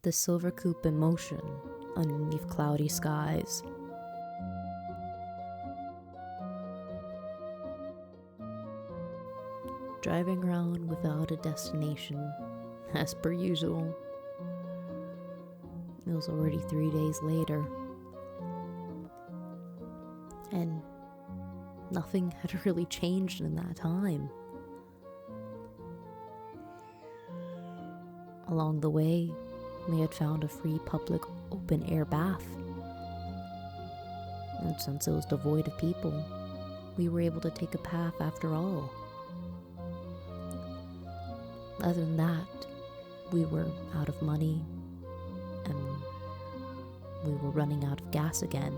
the silver coupe in motion underneath cloudy skies. Driving around without a destination, as per usual. It was already 3 days later, and nothing had really changed in that time. Along the way, we had found a free public open-air bath, and since it was devoid of people, we were able to take a bath after all. Other than that, we were out of money, and we were running out of gas again.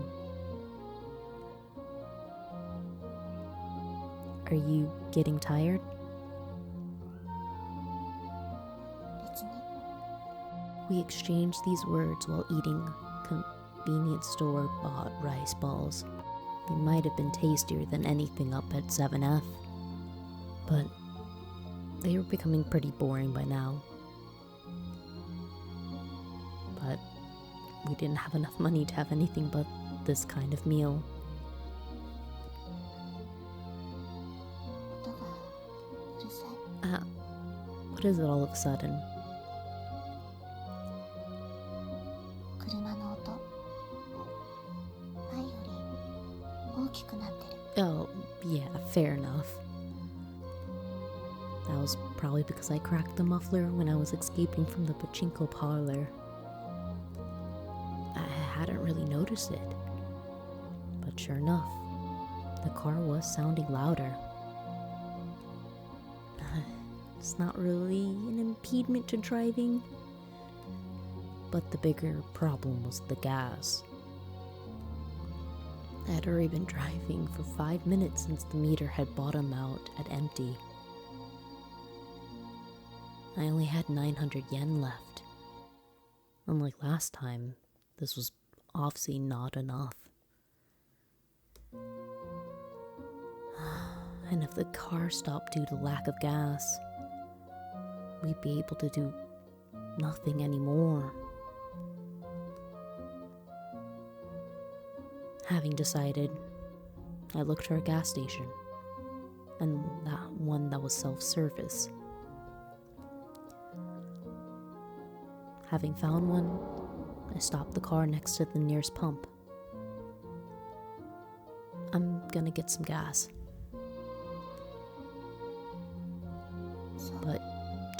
Are you getting tired? We exchanged these words while eating convenience store bought rice balls. They might have been tastier than anything up at 7F, but they were becoming pretty boring by now. But we didn't have enough money to have anything but this kind of meal. What is it all of a sudden? Oh, yeah, fair enough. That was probably because I cracked the muffler when I was escaping from the pachinko parlor. I hadn't really noticed it. But sure enough, the car was sounding louder. It's not really an impediment to driving, but the bigger problem was the gas. I had already been driving for 5 minutes since the meter had bottomed out at empty. I only had 900 yen left. Unlike last time, this was obviously not enough. And if the car stopped due to lack of gas, we'd be able to do nothing anymore. Having decided, I looked for a gas station, and that one that was self-service. Having found one, I stopped the car next to the nearest pump. I'm gonna get some gas. But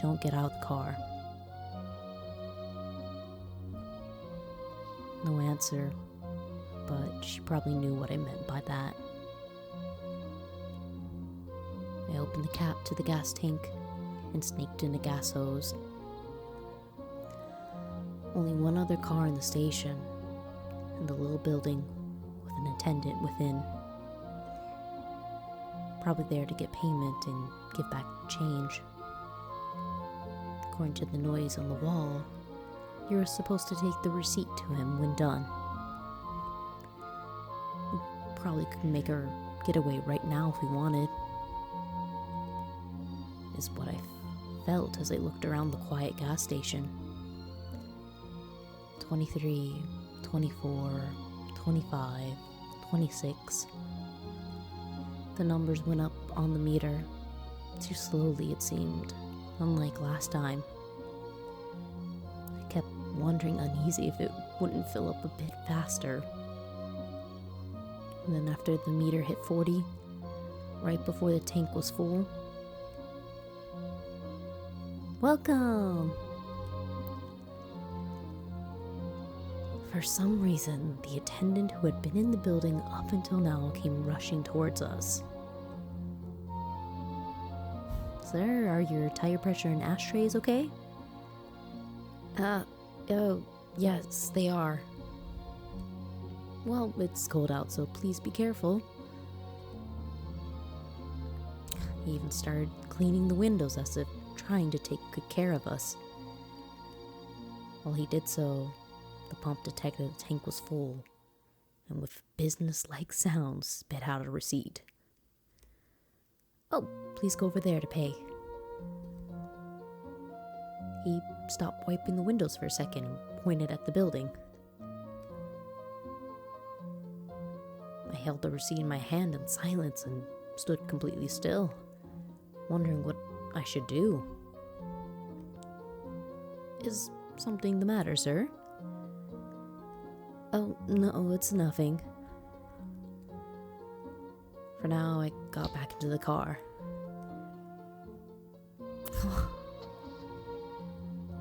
don't get out of the car. No answer, but she probably knew what I meant by that. I opened the cap to the gas tank and snaked in a gas hose. Only one other car in the station, and the little building with an attendant within. Probably there to get payment and give back change. According to the noise on the wall, you were supposed to take the receipt to him when done. We probably could make her get away right now if we wanted, is what I felt as I looked around the quiet gas station. 23, 24, 25, 26. The numbers went up on the meter, too slowly it seemed, unlike last time. I kept wondering uneasy if it wouldn't fill up a bit faster. And then after the meter hit 40, right before the tank was full, welcome! For some reason, the attendant who had been in the building up until now came rushing towards us. Sir, are your tire pressure and ashtrays okay? Oh, yes, they are. Well, it's cold out, so please be careful. He even started cleaning the windows as if trying to take good care of us. While he did so, the pump detected the tank was full, and with business-like sounds spit out a receipt. Oh, please go over there to pay. He stopped wiping the windows for a second and pointed at the building. I held the receipt in my hand in silence and stood completely still, wondering what I should do. Is something the matter, sir? Oh, no, it's nothing. For now, I got back into the car.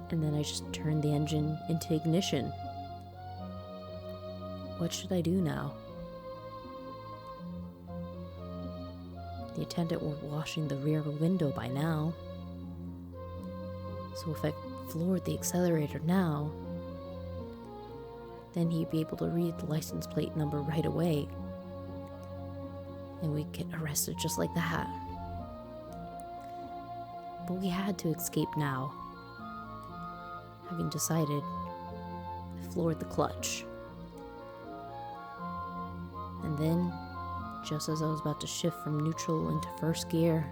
And then I just turned the engine into ignition. What should I do now? The attendant were washing the rear window by now. So if I floored the accelerator now, then he'd be able to read the license plate number right away. And we'd get arrested just like that. But we had to escape now. Having decided, I floored the clutch. And then, just as I was about to shift from neutral into first gear,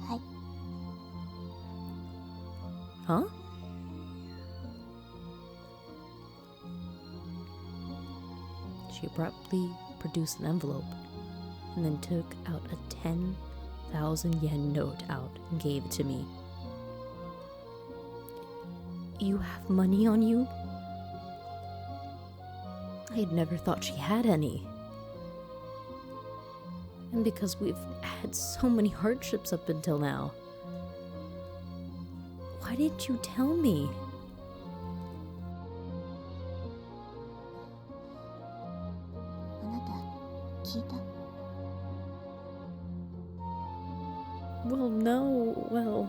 Hi. Huh? She abruptly produced an envelope and then took out a 10,000 yen note out and gave it to me. You have money on you? I had never thought she had any. And because we've had so many hardships up until now. Why didn't you tell me? Well, no, well...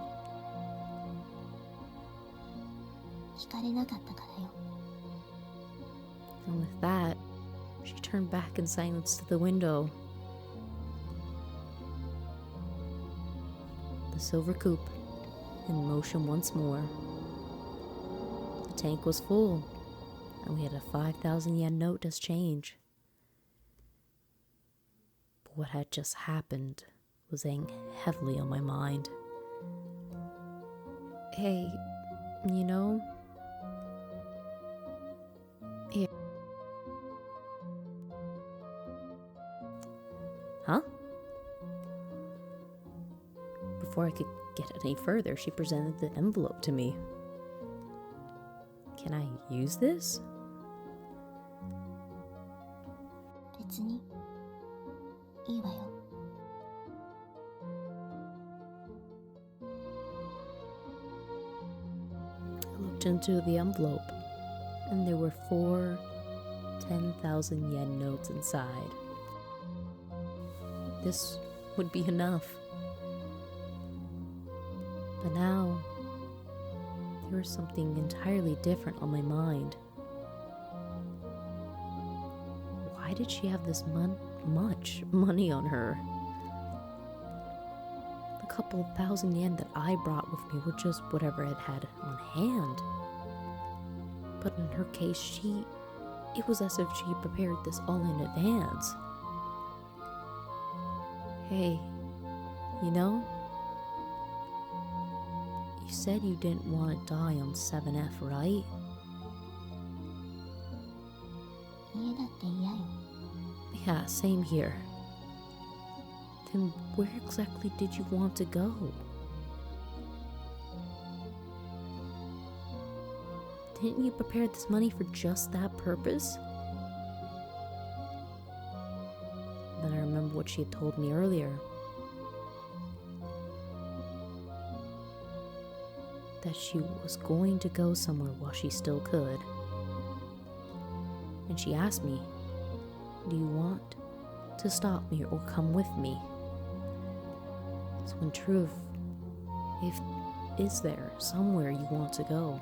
聞かれなかったからよ。 And with that, she turned back in silence to the window. The silver coupe in motion once more. The tank was full, and we had a 5,000 yen note as change. But what had just happened was weighing heavily on my mind. Hey, you know... Here. Huh? Before I could get any further, she presented the envelope to me. Can I use this? 別にいいわよ。 I looked into the envelope, and there were 4 10,000 yen notes inside. This would be enough. But now, there was something entirely different on my mind. Why did she have this much money on her? The couple thousand yen that I brought with me were just whatever it had on hand. But in her case, it was as if she prepared this all in advance. Hey, you know, you said you didn't want to die on 7F, right? 家だって嫌よ。 Yeah, same here. Then where exactly did you want to go? Didn't you prepare this money for just that purpose? Then I remember what she had told me earlier. That she was going to go somewhere while she still could. And she asked me, do you want to stop me or come with me? So in truth, is there somewhere you want to go?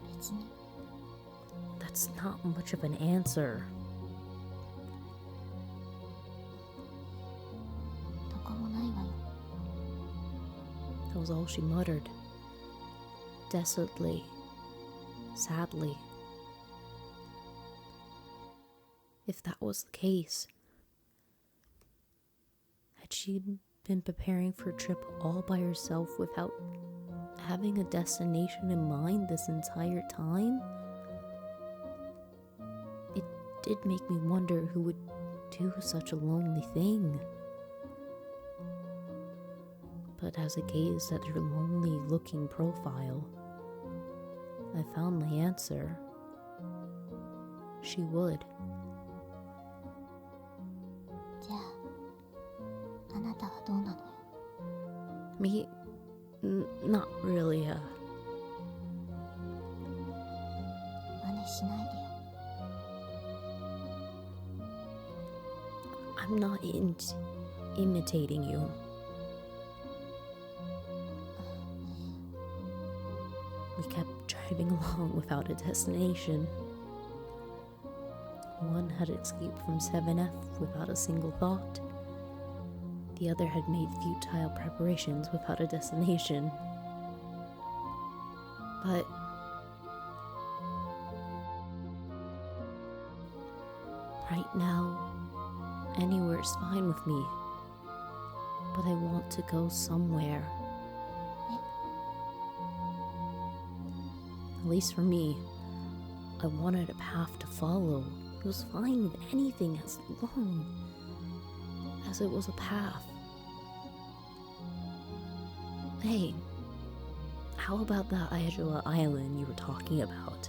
別に That's not much of an answer. どこもないわよ。 That was all she muttered. Desolately. Sadly. If that was the case, I Had she been preparing for a trip all by herself without having a destination in mind this entire time? It did make me wonder who would do such a lonely thing. But as I gazed at her lonely looking profile, I found my answer. She would. じゃあ、あなたはどうなのよ。 Me? Not really. 真似しないでよ。 I'm not imitating you. We kept driving along without a destination. One had escaped from 7F without a single thought. The other had made futile preparations without a destination. But right now, anywhere is fine with me. But I want to go somewhere. At least for me, I wanted a path to follow. It was fine with anything as long as it was a path. Hey, how about that Ayajua Island you were talking about?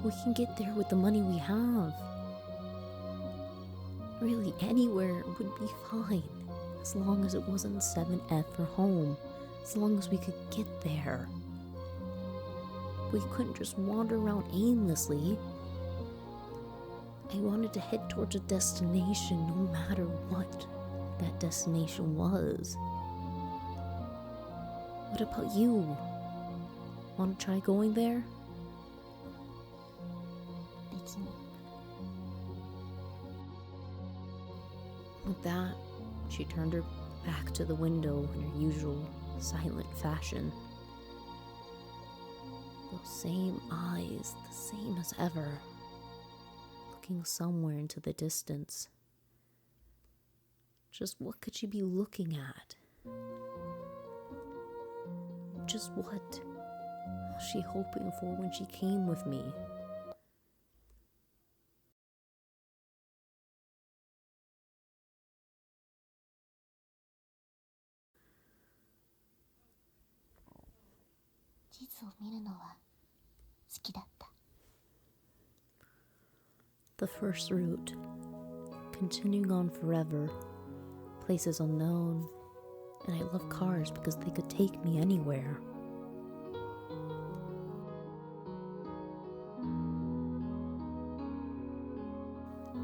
We can get there with the money we have. Really, anywhere would be fine, as long as it wasn't 7F or home, as long as we could get there. We couldn't just wander around aimlessly. I wanted to head towards a destination no matter what that destination was. What about you? Want to try going there? 別に。 With that, she turned her back to the window in her usual silent fashion. Those same eyes, the same as ever, looking somewhere into the distance. Just what could she be looking at? Just what was she hoping for when she came with me? The first route, continuing on forever, places unknown, and I love cars because they could take me anywhere.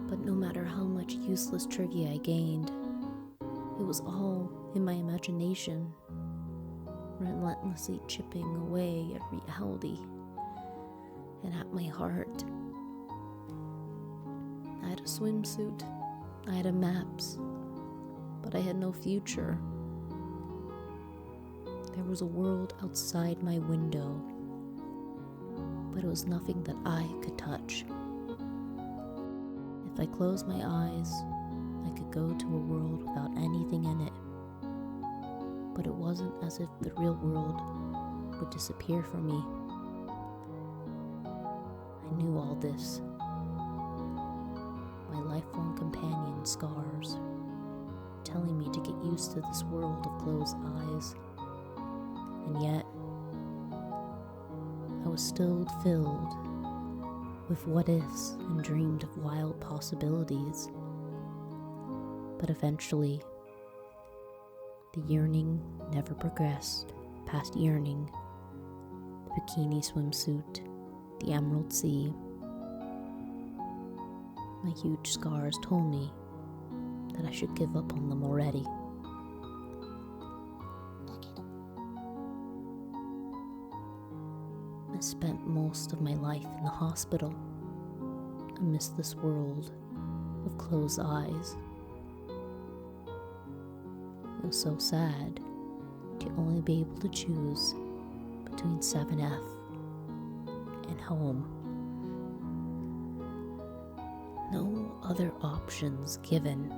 But no matter how much useless trivia I gained, it was all in my imagination, relentlessly chipping away at reality and at my heart. I had a swimsuit, I had maps, but I had no future. There was a world outside my window, but it was nothing that I could touch. If I closed my eyes, I could go to a world without anything in it. But it wasn't as if the real world would disappear from me. I knew all this. My lifelong companion, scars, telling me to get used to this world of closed eyes. And yet, I was still filled with what ifs and dreamed of wild possibilities. But eventually, the yearning never progressed past yearning. The bikini swimsuit, the emerald sea. My huge scars told me that I should give up on them already. だけど、 I spent most of my life in the hospital, amidst this world of closed eyes. It was so sad to only be able to choose between 7F and home. no other options given.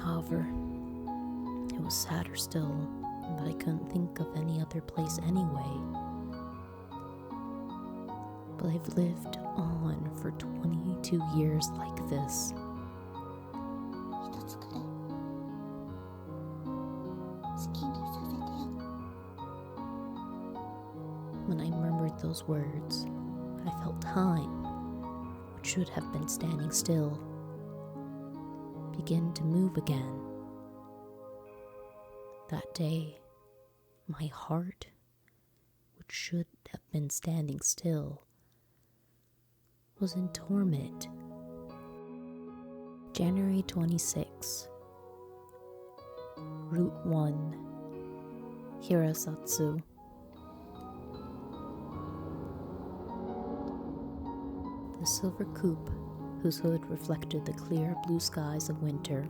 However, it was sadder still that I couldn't think of any other place anyway. But I've lived on for 22 years like this. 一つくらい好きにさせてよ。 When I murmured those words, I felt time, which should have been standing still, begin to move again. That day, my heart, which should have been standing still, was in torment. January 26, Route 1, Hirasatsu. The silver coupe, whose hood reflected the clear blue skies of winter,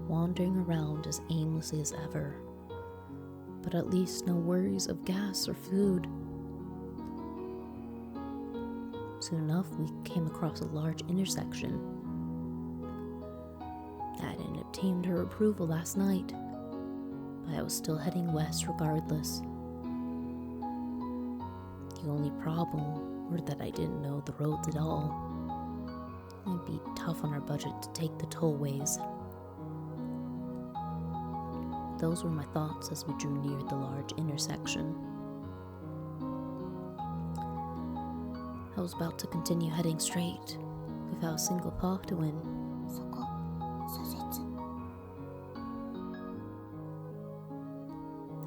wandering around as aimlessly as ever, but at least no worries of gas or food. Soon enough, we came across a large intersection. I hadn't obtained her approval last night, but I was still heading west regardless. The only problem was that I didn't know the roads at all. It'd be tough on our budget to take the tollways. Those were my thoughts as we drew near the large intersection. I was about to continue heading straight, without a single path to win. そこ左折。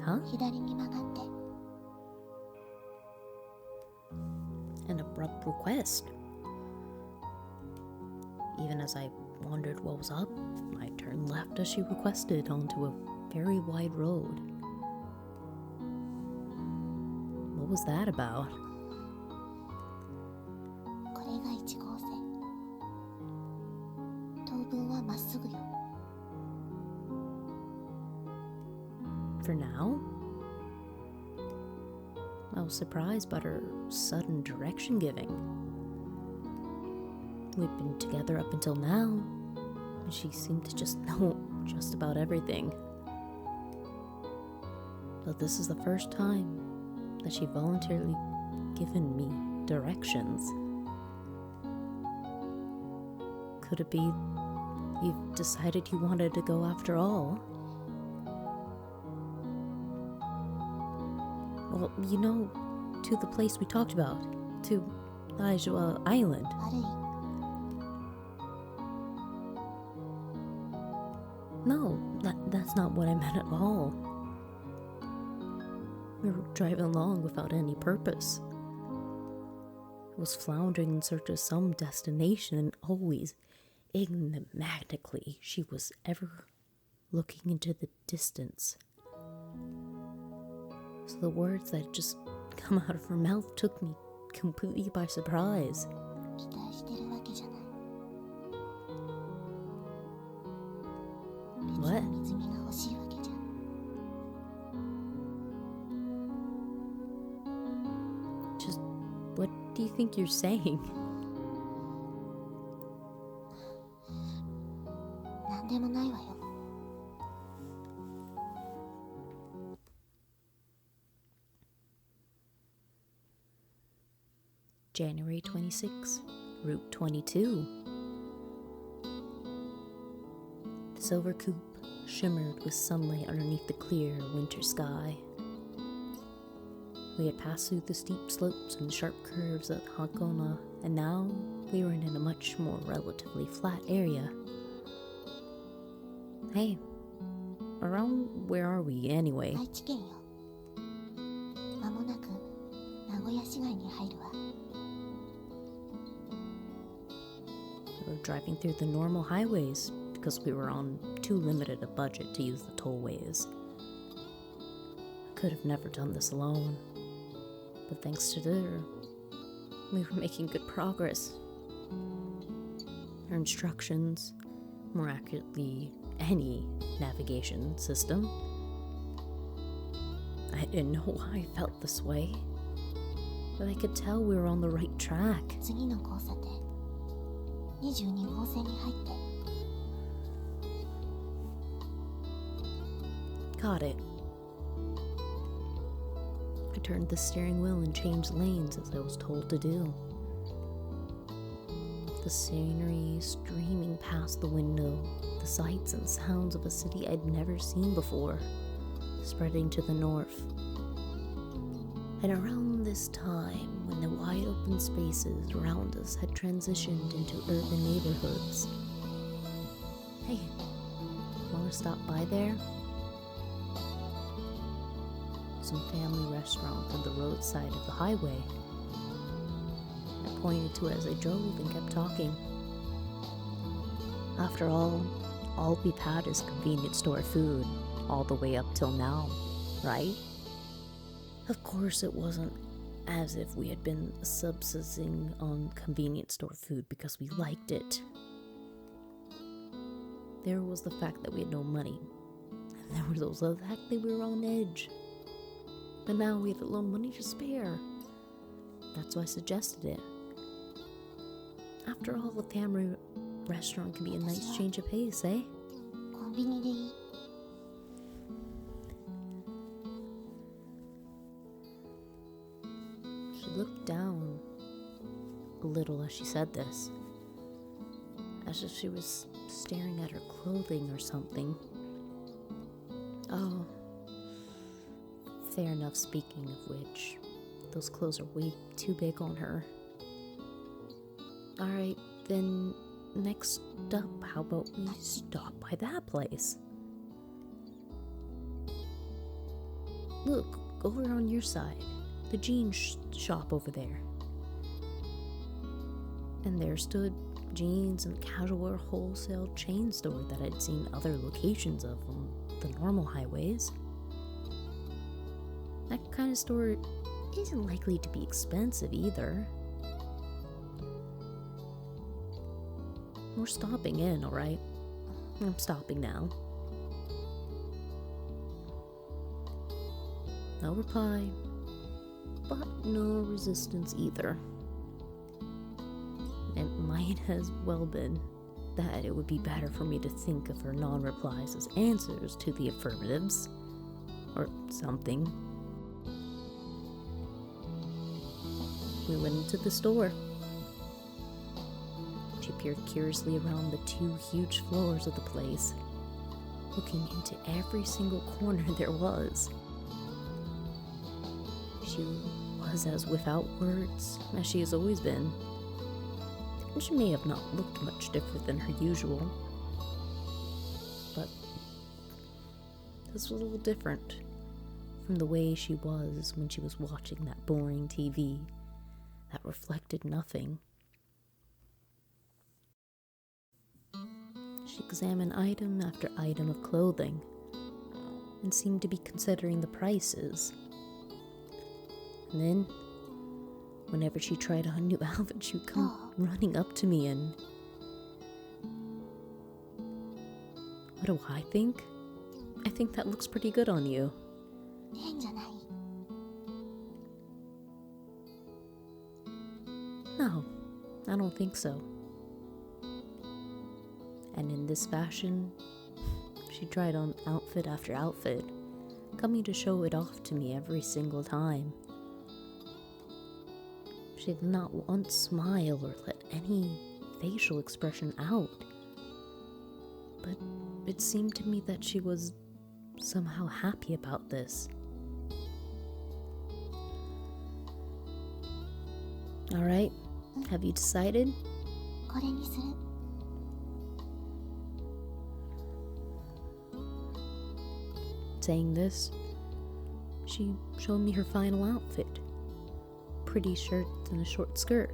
Huh? 左に曲がって。 An abrupt request. Even as I wondered what was up, I turned left as she requested onto a very wide road. What was that about? これが1号線。当分はまっすぐよ。 For now? I was surprised by her sudden direction giving. We'd been together up until now, and she seemed to just know just about everything. But this is the first time that she voluntarily given me directions. Could it be you've decided you wanted to go after all? Well, you know, to the place we talked about, to Laijua Island. 悪い。 No, that's not what I meant at all. We were driving along without any purpose. I was floundering in search of some destination, and always, enigmatically, she was ever looking into the distance. So the words that had just come out of her mouth took me completely by surprise. 期待してるわけじゃない。 What? 別に水着が欲しいわけじゃ。 Just, what do you think you're saying? なんでもないわよ。 January 26, Route 22. The silver coupe shimmered with sunlight underneath the clear winter sky. We had passed through the steep slopes and sharp curves at Hakona, and now we were in a much more relatively flat area. Hey, around where are we anyway? 愛知県よ。まもなく名古屋市街に入るわ。 We were driving through the normal highways because we were on too limited a budget to use the tollways. I could have never done this alone, but thanks to her, we were making good progress. Her instructions, more accurately, any navigation system. I didn't know why I felt this way. But I could tell we were on the right track. 次の交差点、22号線に入って。 Got it. I turned the steering wheel and changed lanes as I was told to do. The scenery streaming past the window, the sights and sounds of a city I'd never seen before, spreading to the north. And around this time, when the wide open spaces around us had transitioned into urban neighborhoods. Hey, wanna stop by there? Some family restaurant on the roadside of the highway. I pointed to it as I drove and kept talking. After all we've had is convenience store food, all the way up till now, right? Of course, it wasn't as if we had been subsisting on convenience store food because we liked it. There was the fact that we had no money, and there was also the fact that we were on edge. But now we had a little money to spare. That's why I suggested it. After all, a family restaurant can be a nice change of pace, eh? コンビニでいい。 She looked down a little as she said this, as if she was staring at her clothing or something. Oh, fair enough, speaking of which, those clothes are way too big on her. Alright, then next up, how about we stop by that place? Look, over on your side, the jeans shop over there. And there stood jeans and casual wear wholesale chain store that I'd seen other locations of on the normal highways. That kind of store isn't likely to be expensive either. We're stopping in, alright? I'm stopping now. No reply, but no resistance either. It might as well been that it would be better for me to think of her non-replies as answers to the affirmatives, or something. We went into the store. She peered curiously around the 2 huge floors of the place, looking into every single corner there was. She was as without words as she has always been. She may have not looked much different than her usual, but this was a little different from the way she was when she was watching that boring TV that reflected nothing. She examined item after item of clothing and seemed to be considering the prices. And then, whenever she tried on a new outfit, she would come running up to me and... What do I think? I think that looks pretty good on you. 変じゃない。 No, I don't think so. And in this fashion, she tried on outfit after outfit, coming to show it off to me every single time. She did not once smile or let any facial expression out. But it seemed to me that she was somehow happy about this. Alright, have you decided? これにする。 Saying this, she showed me her final outfit. Pretty shirt and a short skirt.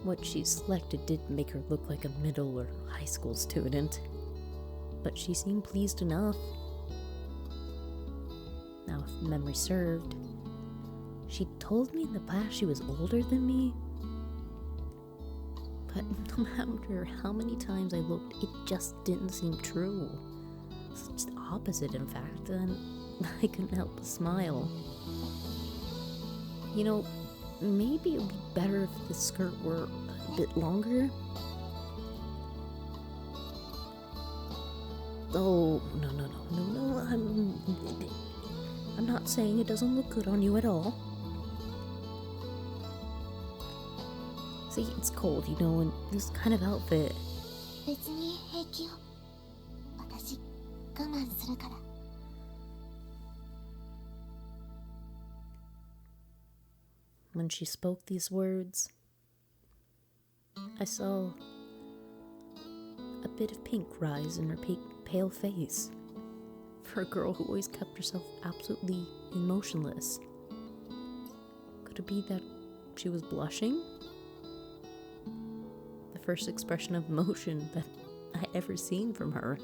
What she selected did make her look like a middle or high school student, but she seemed pleased enough. Now, if memory served, she told me in the past she was older than me, but no matter how many times I looked, it just didn't seem true. It's just the opposite, in fact, and I couldn't help but smile. You know, maybe it would be better if the skirt were a bit longer. Oh, no, I'm not saying it doesn't look good on you at all. See, it's cold, you know, and this kind of outfit. 別に平気よ。私我慢するから。When she spoke these words, I saw a bit of pink rise in her pale face. For a girl who always kept herself absolutely emotionless. Could it be that she was blushing? The first expression of emotion that I'd ever seen from her.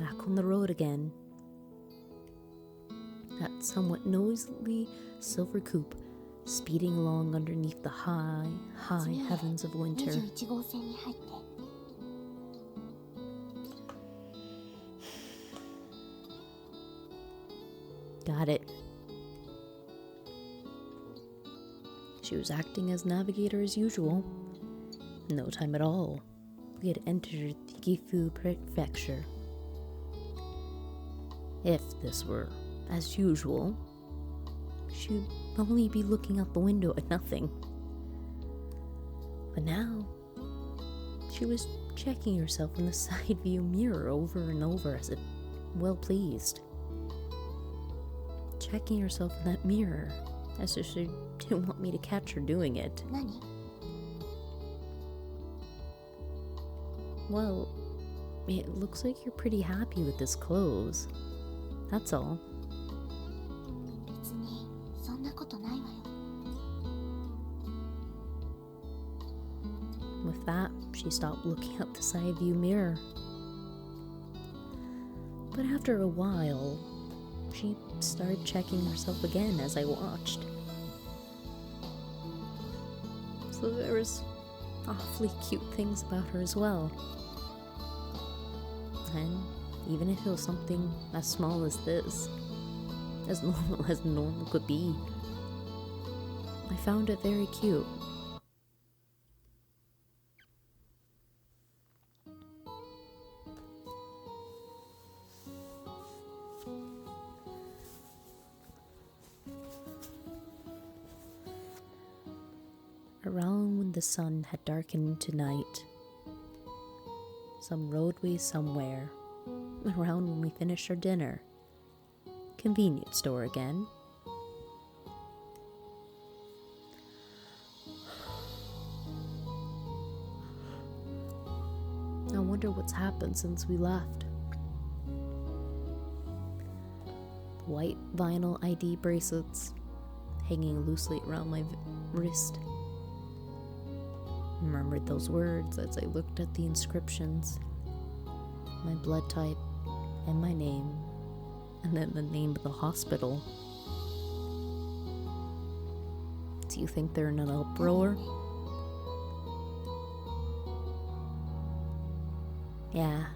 Back on the road again. That somewhat noisily silver coupe speeding along underneath the high heavens of winter. 21号線に入って。Got it. She was acting as navigator as usual. No time at all. We had entered the Gifu prefecture. If this were as usual, she'd only be looking out the window at nothing. But now, she was checking herself in the side view mirror over and over as if well pleased. Checking herself in that mirror as if she didn't want me to catch her doing it. 何？ Well, it looks like you're pretty happy with this clothes. That's all. 別にそんなことないわよ。 With that, she stopped looking out the side view mirror. But after a while, she started checking herself again as I watched. So there was awfully cute things about her as well. And even if it was something as small as this, as normal could be, I found it very cute. Around when the sun had darkened to night, some roadway somewhere, around when we finished our dinner, convenience store again. I wonder what's happened since we left. White vinyl ID bracelets hanging loosely around my wrist. Remembered those words as I looked at the inscriptions, my blood type and my name, and then the name of the hospital. Do you think they're in an uproar? Yeah.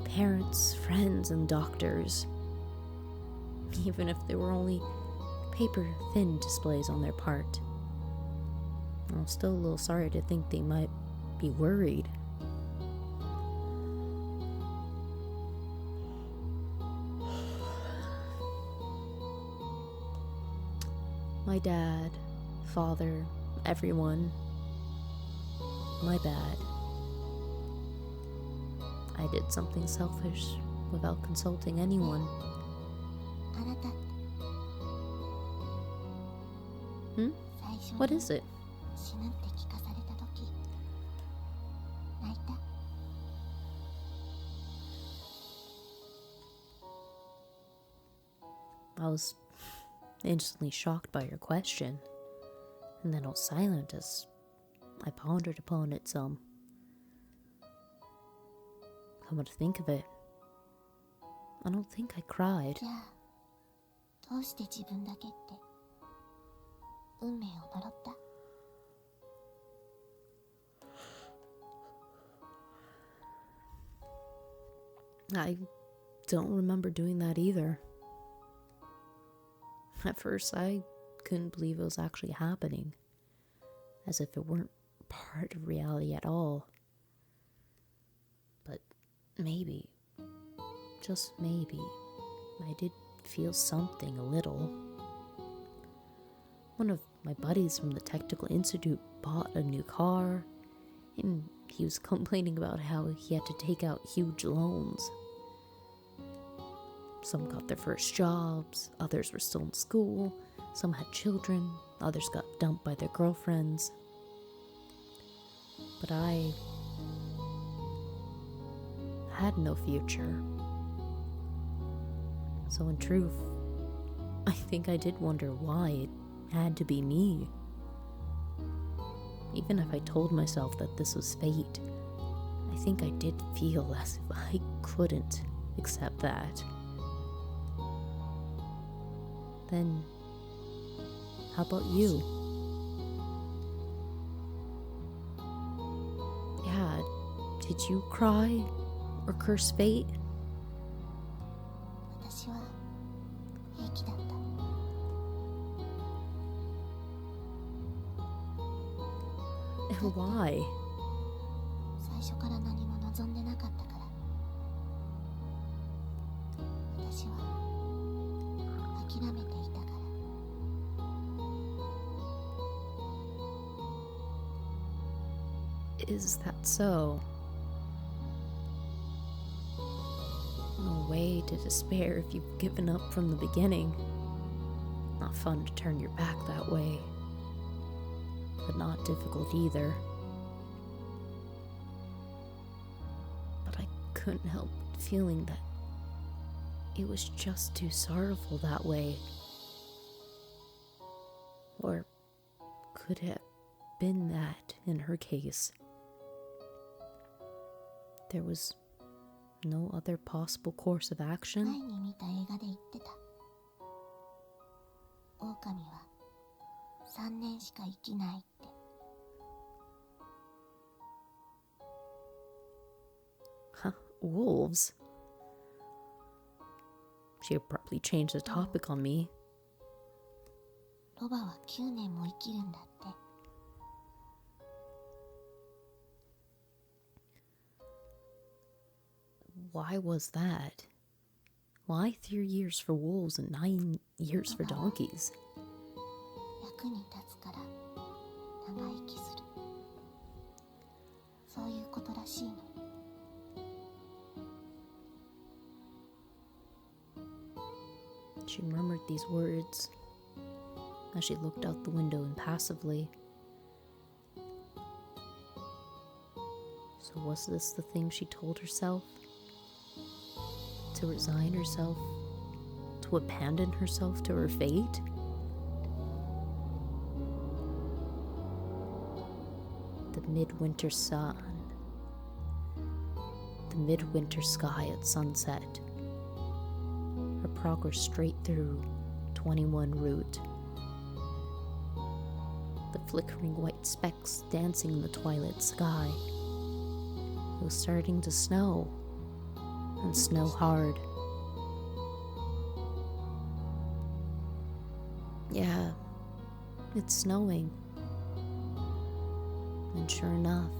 Parents, friends, and doctors. Even if there were only paper-thin displays on their part. I'm still a little sorry to think they might be worried. My dad, father, everyone. My bad. I did something selfish without consulting anyone. あなた。 最初に What is it? 死ぬって聞かされた時泣いた。 I was instantly shocked by your question, and then all silent as I pondered upon it some. Come to think of it, I don't think I cried. じゃあどうして自分だけって運命を呪った？ I don't remember doing that either. At first, I couldn't believe it was actually happening, as if it weren't part of reality at all. But maybe, just maybe, I did feel something a little. One of my buddies from the Technical Institute bought a new car, and he was complaining about how he had to take out huge loans. Some got their first jobs, others were still in school, some had children, others got dumped by their girlfriends. But I had no future. So in truth, I think I did wonder why it had to be me. Even if I told myself that this was fate, I think I did feel as if I couldn't accept that. Then, how about you? Yeah, did you cry or curse fate? 私は平気だった。 And why? 最初から何も望んでなかったから。私は諦めていたから。 Is that so? No way to despair if you've given up from the beginning. Not fun to turn your back that way, but not difficult either. But I couldn't help feeling that it was just too sorrowful that way. Or could have been that in her case. There was no other possible course of 前 action. に見た映画で言ってた。狼は3年しか生きないって。 Huh, wolves? She abruptly changed the topic on me. ロバは9年も生きるんだって。 Why was that? Why 3 years for wolves and 9 years for donkeys? 役に立つから長生きする。そういうことらしいの。 She murmured these words as she looked out the window impassively. So was this the thing she told herself? To resign herself? To abandon herself to her fate? The midwinter sun. The midwinter sky at sunset. Her progress straight through 21 route. The flickering white specks dancing in the twilight sky. It was starting to snow, and snow hard. Yeah, it's snowing. And sure enough,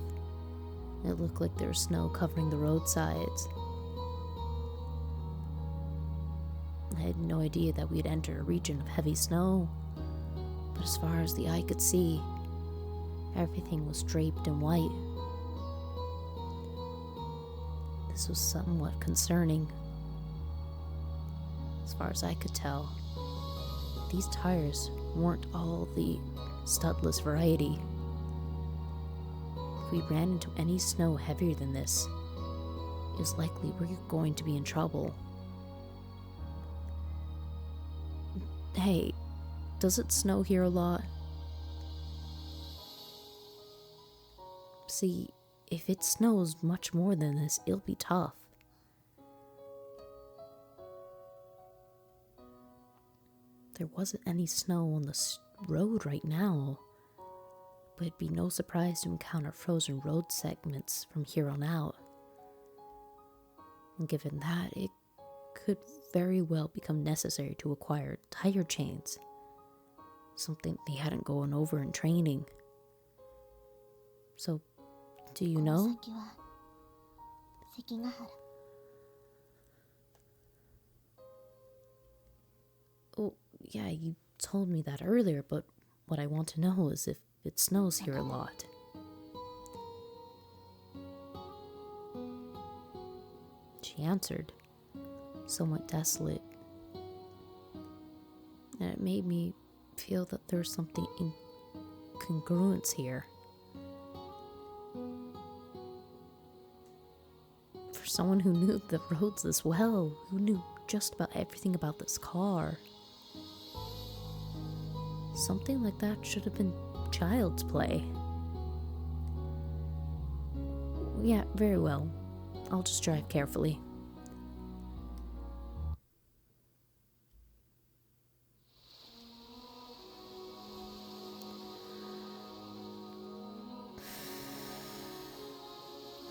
it looked like there was snow covering the roadsides. I had no idea that we'd enter a region of heavy snow, but as far as the eye could see, everything was draped in white. This was somewhat concerning. As far as I could tell, these tires weren't all the studless variety. If we ran into any snow heavier than this, it was likely we were going to be in trouble. Hey, does it snow here a lot? See, if it snows much more than this, it'll be tough. There wasn't any snow on the road right now, but it'd be no surprise to encounter frozen road segments from here on out. And given that, it could very well become necessary to acquire tire chains, something they hadn't gone over in training. So, do you know? この先は関ヶ原。 Oh, yeah, you told me that earlier, but what I want to know is if it snows here a lot. She answered, somewhat desolate, and it made me feel that there's something incongruence here. For someone who knew the roads this well, who knew just about everything about this car, something like that should have been child's play. Yeah, very well. I'll just drive carefully.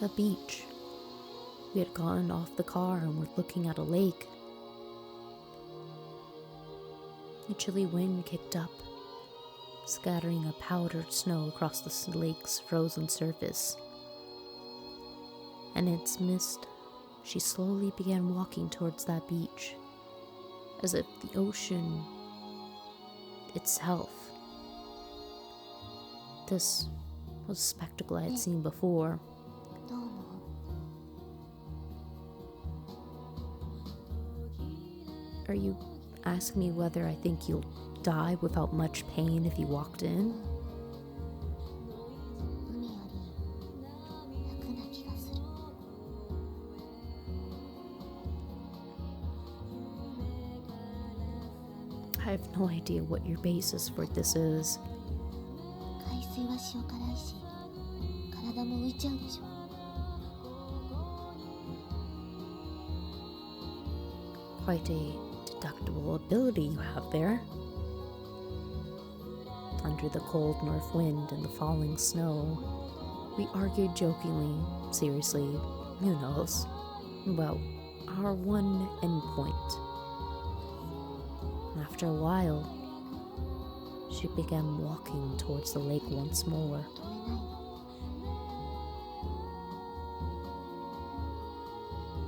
A beach. We had gotten off the car and were looking at a lake. A chilly wind kicked up, scattering a powdered snow across the lake's frozen surface. And in its mist, she slowly began walking towards that beach, as if the ocean itself. This was a spectacle I had seen before. どう思う？ Are you asking me whether I think you'll die without much pain if you walked in? 海より楽な気がする。 I have no idea what your basis for this is. 海水は塩辛いし、体も浮いちゃうでしょ。 Quite a deductible ability you have there. Under the cold north wind and the falling snow, we argued jokingly, seriously, who knows, about our one endpoint. After a while, she began walking towards the lake once more. 止めないの。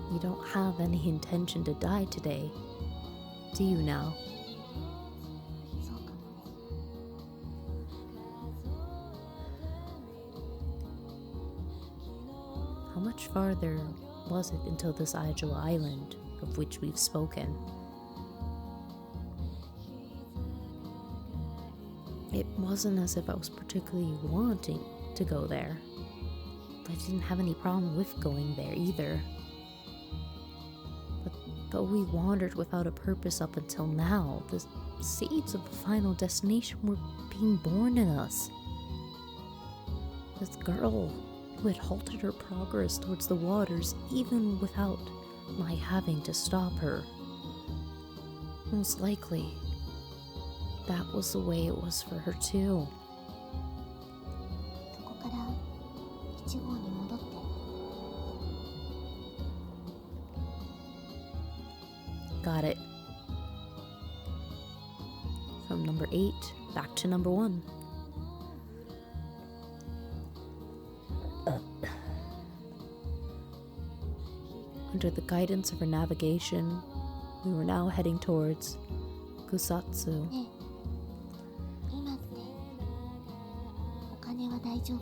You don't have any intention to die today, do you now? そうかもね。 How much farther was it until this Ijoa island of which we've spoken? It wasn't as if I was particularly wanting to go there. I didn't have any problem with going there either. But we wandered without a purpose up until now. The seeds of the final destination were being born in us. This girl who had halted her progress towards the waters even without my having to stop her. Most likely, that was the way it was for her too. そこから1号に戻って。 Got it. From number 8 back to number 1. Under the guidance of her navigation, we were now heading towards Kusatsu. ねえ、今ってお金は大丈夫？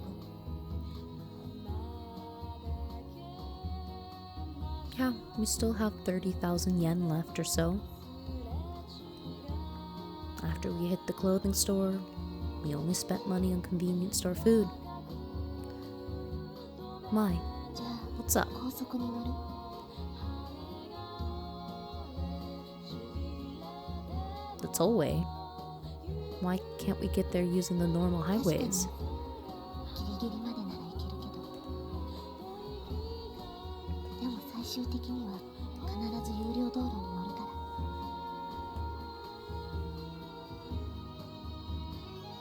Yeah, we still have 30,000 yen left or so. After we hit the clothing store, we only spent money on convenience store food. My, じゃあ what's up? 高速に乗る？ The tollway? Why can't we get there using the normal 確かに highways? ギリギリまでなら行けるけど。でも最終的には必ず有料道路に乗るか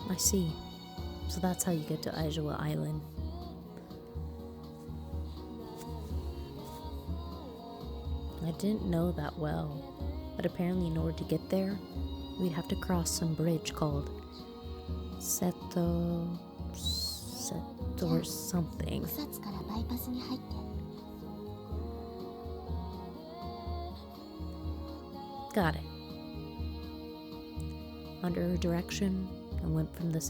ら。 I see. So that's how you get to Ijoa Island. I didn't know that well, but apparently in order to get there, we'd have to cross some bridge called Seto or something. 草津からバイパスに入って。 Got it. Under her direction, I went from the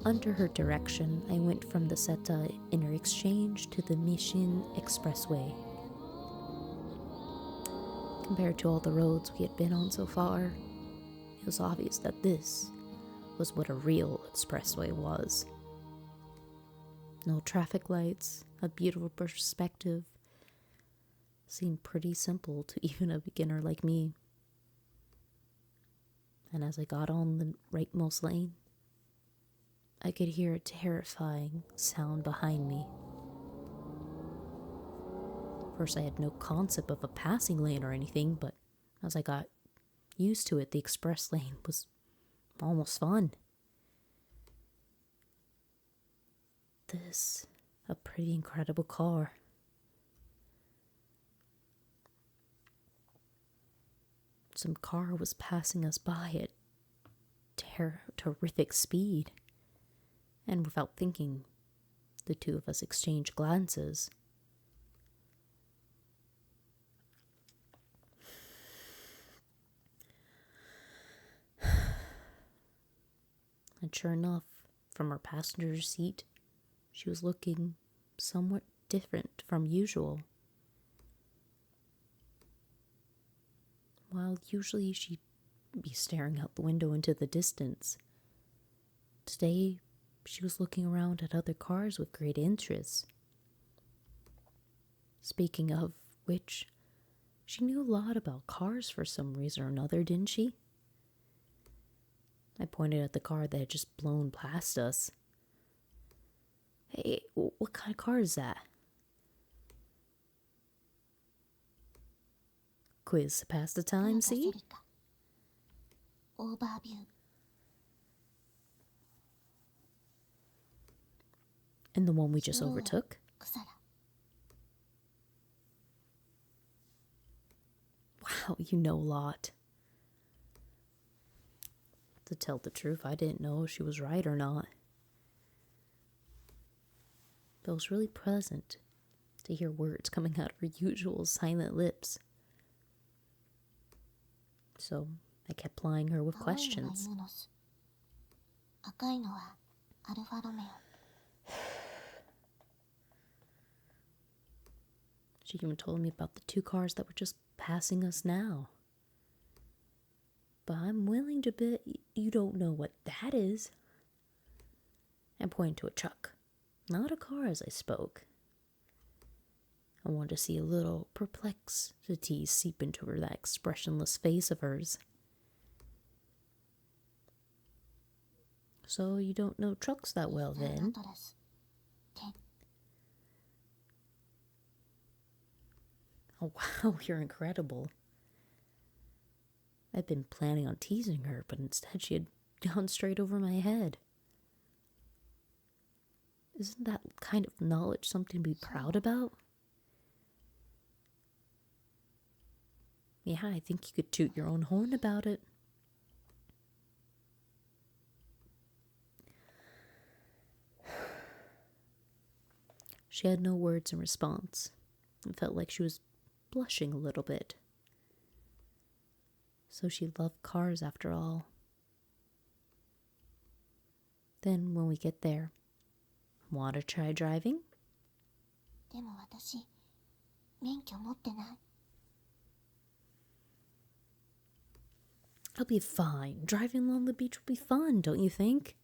Under her direction, I went from the Seta Inter-Exchange to the Mission Expressway. Compared to all the roads we had been on so far, it was obvious that this was what a real expressway was. No traffic lights, a beautiful perspective. Seemed pretty simple to even a beginner like me. And as I got on the rightmost lane, I could hear a terrifying sound behind me. First, I had no concept of a passing lane or anything, but as I got used to it, the express lane was almost fun. This, a pretty incredible car. Some car was passing us by at terrific speed. And without thinking, the two of us exchanged glances. And sure enough, from her passenger seat, she was looking somewhat different from usual. While usually she'd be staring out the window into the distance, today she was looking around at other cars with great interest. Speaking of which, she knew a lot about cars for some reason or another, didn't she? I pointed at the car that had just blown past us. Hey, what kind of car is that? Quiz to pass the time, see? Overview. And the one we just overtook? Wow, you know a lot. To tell the truth, I didn't know if she was right or not. But it was really pleasant to hear words coming out of her usual silent lips. So I kept plying her with questions. She even told me about the two cars that were just passing us now. But I'm willing to bet you don't know what that is. I pointed to a truck, not a car as I spoke. I wanted to see a little perplexity seep into that expressionless face of hers. So you don't know trucks that well then? Oh wow, you're incredible. I'd been planning on teasing her, but instead she had gone straight over my head. Isn't that kind of knowledge something to be proud about? Yeah, I think you could toot your own horn about it. She had no words in response. It felt like she was blushing a little bit. So she loved cars after all. Then when we get there, want to try driving? I'll be fine. Driving along the beach will be fun, don't you think?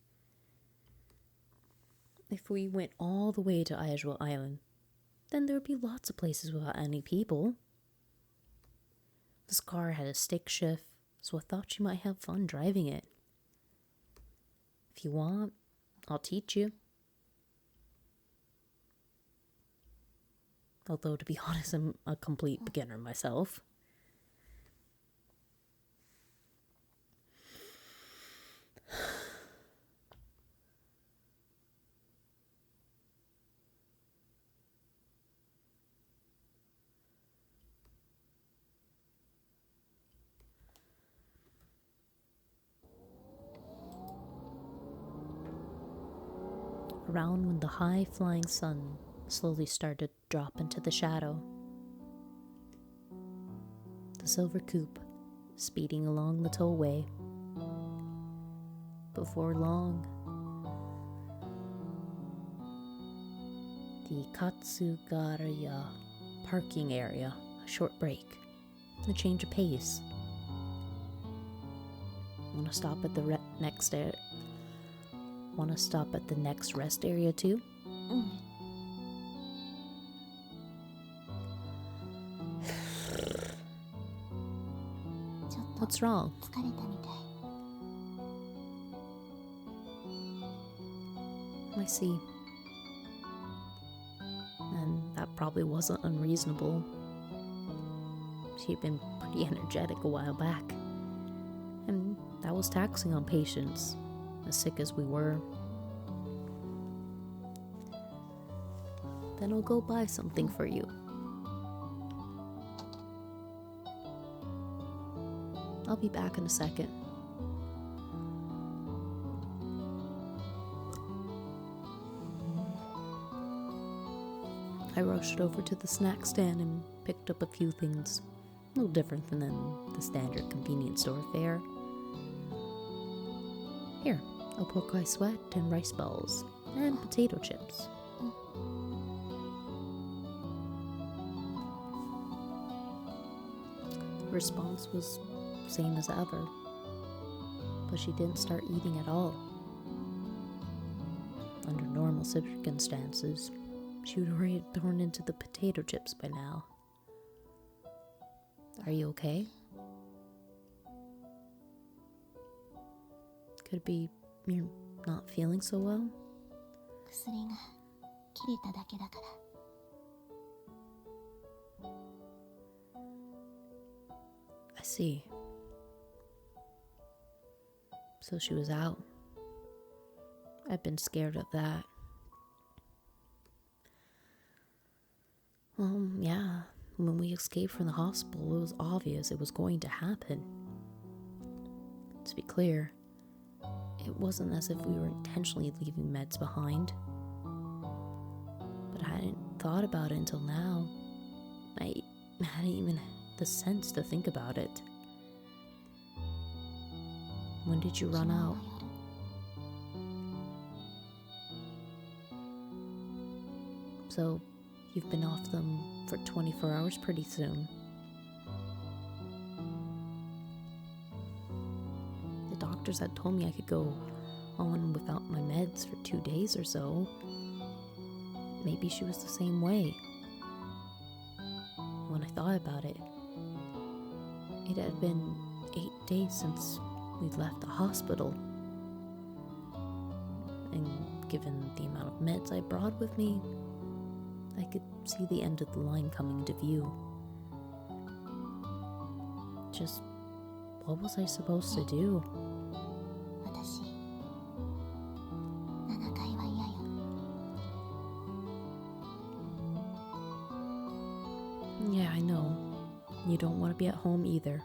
If we went all the way to Aijo Island, then there would be lots of places without any people. This car had a stick shift, so I thought you might have fun driving it. If you want, I'll teach you. Although, to be honest, I'm a complete beginner myself. around when the high-flying sun slowly started to drop into the shadow. The silver coupe speeding along the tollway. Before long, the Katsugaraya parking area, a short break, a change of pace. Wanna stop at the next rest area too? うん。ちょっと What's wrong? 疲れたみたい。I see. And that probably wasn't unreasonable. She'd been pretty energetic a while back. And that was taxing on patients, as sick as we were. Then I'll go buy something for you. I'll be back in a second. I rushed over to the snack stand and picked up a few things, no different than the standard convenience store fare. Here, a pork I sweat and rice balls, and potato chips. Her response was same as ever, but she didn't start eating at all. Under normal circumstances, she would already have torn into the potato chips by now. Are you okay? Could it be you're not feeling so well? 薬が切れただけだから。I see. So she was out. I've been scared of that. Yeah, when we escaped from the hospital, it was obvious it was going to happen. To be clear, it wasn't as if we were intentionally leaving meds behind. But I hadn't thought about it until now. I hadn't even had the sense to think about it. When did you run out? So, you've been off them for 24 hours pretty soon. The doctors had told me I could go on without my meds for 2 days or so. Maybe she was the same way. When I thought about it, it had been 8 days since we'd left the hospital. And given the amount of meds I brought with me, I could see the end of the line coming to view. Just, what was I supposed to do? 私、7階は嫌よ。Yeah, I know. You don't want to be at home either.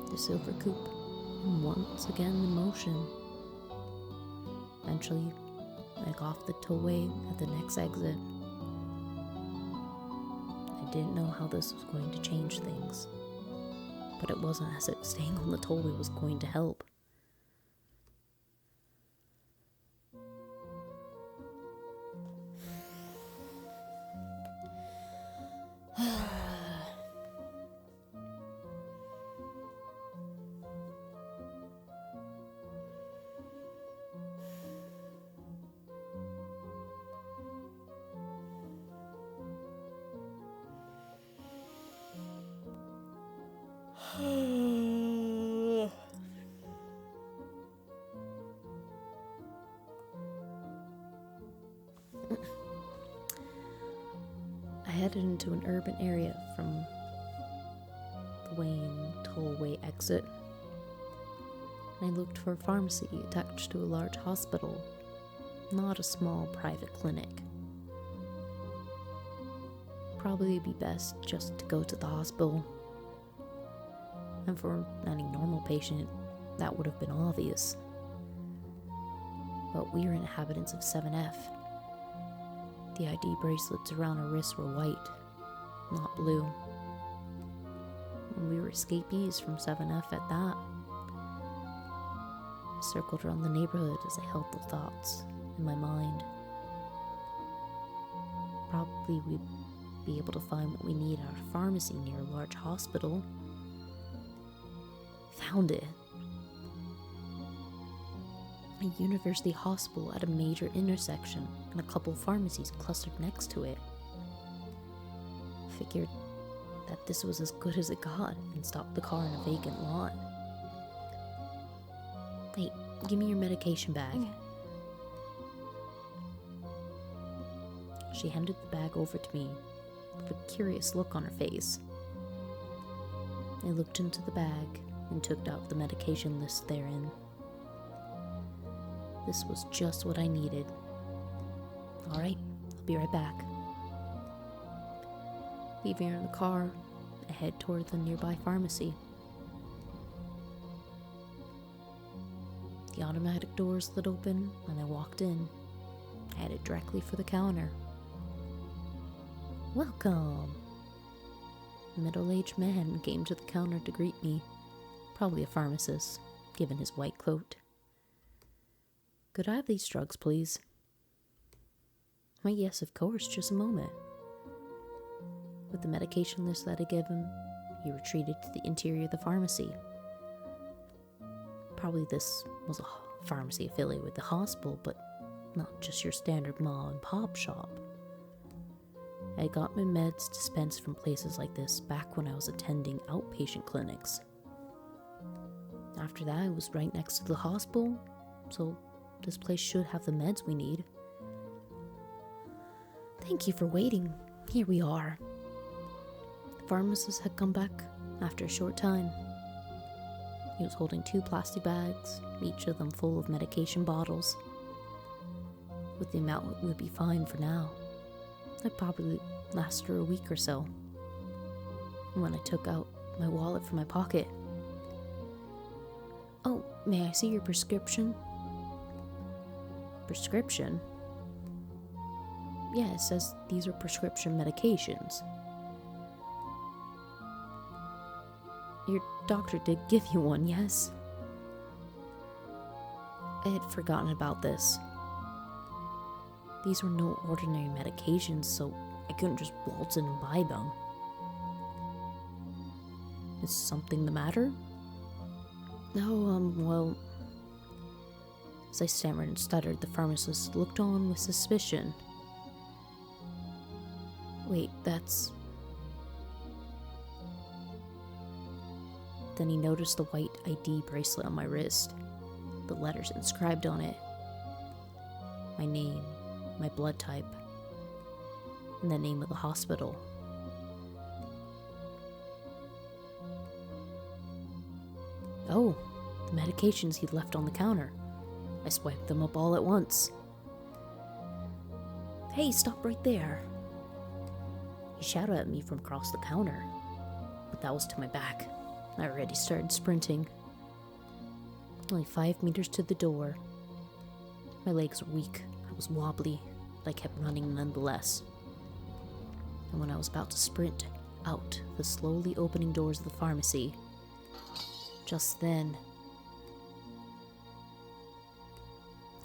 The silver coupe, once again in motion. Eventually, I got off the tollway at the next exit. I didn't know how this was going to change things, but it wasn't as if staying on the tollway was going to help. I headed into an urban area from the Wayne tollway exit. I looked for a pharmacy attached to a large hospital, not a small private clinic. Probably be best just to go to the hospital. And for any normal patient, that would have been obvious. but we were inhabitants of 7F. The ID bracelets around our wrists were white, not blue. And we were escapees from 7F at that. I circled around the neighborhood as I held the thoughts in my mind. Probably we'd be able to find what we need at a pharmacy near a large hospital. Found it. A university hospital at a major intersection and a couple pharmacies clustered next to it. Figured that this was as good as it got and stopped the car in a vacant lot. Hey, give me your medication bag. She handed the bag over to me with a curious look on her face. I looked into the bag and took out the medication list therein. This was just what I needed. Alright, I'll be right back. Leaving her in the car, I head toward the nearby pharmacy. The automatic doors slid open and I walked in, headed directly for the counter. Welcome! A middle-aged man came to the counter to greet me, probably a pharmacist, given his white coat. Could I have these drugs, please? Why, yes, of course, just a moment. With the medication list that I gave him, he retreated to the interior of the pharmacy. Probably this was a pharmacy affiliated with the hospital, but not just your standard mom and pop shop. I got my meds dispensed from places like this back when I was attending outpatient clinics. After that, it was right next to the hospital, so this place should have the meds we need. Thank you for waiting. Here we are. The pharmacist had come back after a short time. He was holding 2 plastic bags, each of them full of medication bottles. With the amount, it would be fine for now. I'd probably last her a week or so. And when I took out my wallet from my pocket, "Oh, may I see your prescription?" Prescription? Yeah, it says these are prescription medications. Your doctor did give you one, yes? I had forgotten about this. These were no ordinary medications, so I couldn't just waltz in and buy them. Is something the matter? No, well... As I stammered and stuttered, the pharmacist looked on with suspicion. Wait, that's... Then he noticed the white ID bracelet on my wrist, the letters inscribed on it. My name, my blood type, and the name of the hospital. Oh, the medications he'd left on the counter. I swiped them up all at once. Hey, stop right there! He shouted at me from across the counter, but that was to my back. I already started sprinting. Only 5 meters to the door. My legs were weak. I was wobbly, but I kept running nonetheless. And when I was about to sprint out the slowly opening doors of the pharmacy, just then...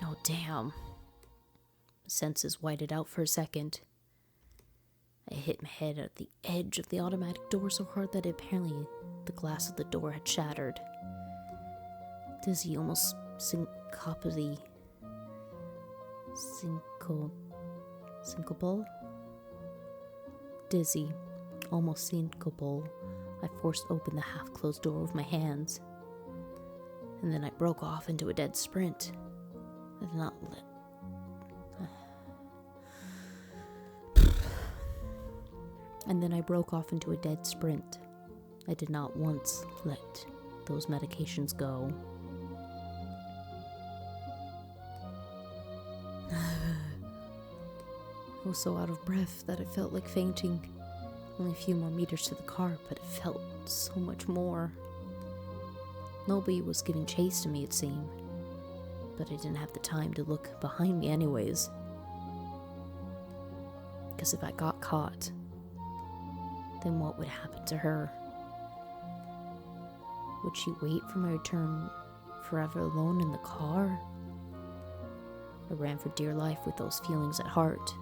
Oh, damn. My senses whited out for a second. I hit my head at the edge of the automatic door so hard that apparently the glass of the door had shattered. Dizzy, almost syncopally... Syncopal? Dizzy, almost syncopal, I forced open the half-closed door with my hands. And then I broke off into a dead sprint. I did not let... And then I broke off into a dead sprint. I did not once let those medications go. I was so out of breath that I felt like fainting. Only a few more meters to the car, but it felt so much more. Nobody was giving chase to me, it seemed. But I didn't have the time to look behind me anyways. Because if I got caught, then what would happen to her? Would she wait for my return forever alone in the car? I ran for dear life with those feelings at heart.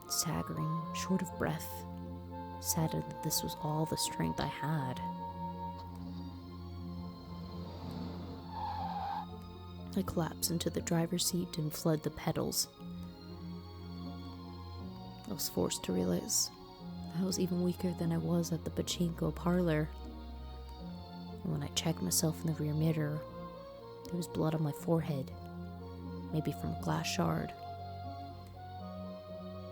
Staggering, short of breath, saddened that this was all the strength I had. I collapsed into the driver's seat and fled the pedals. I was forced to realize I was even weaker than I was at the pachinko parlor. And when I checked myself in the rear mirror, there was blood on my forehead, maybe from a glass shard.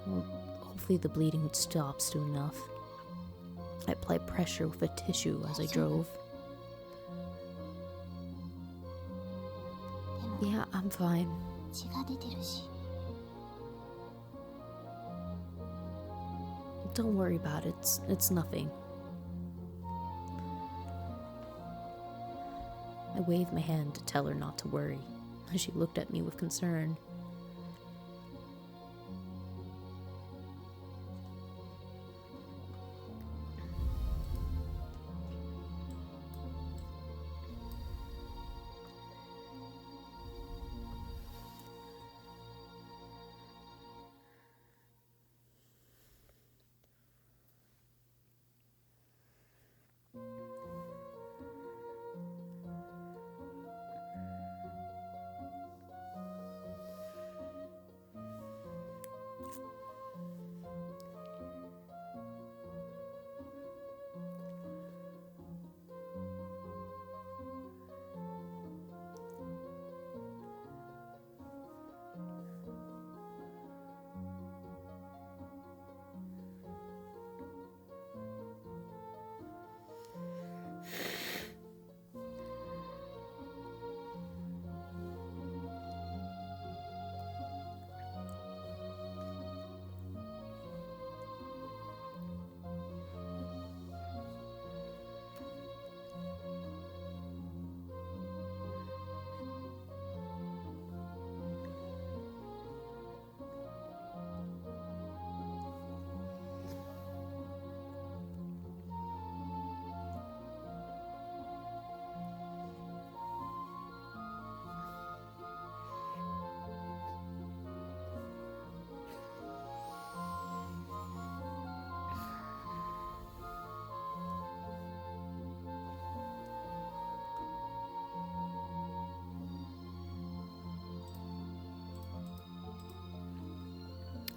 Well, hopefully the bleeding would stop soon enough. I applied pressure with a tissue as I drove. Yeah, I'm fine. 血が出てるし Don't worry about it. It's nothing. I waved my hand to tell her not to worry. She looked at me with concern.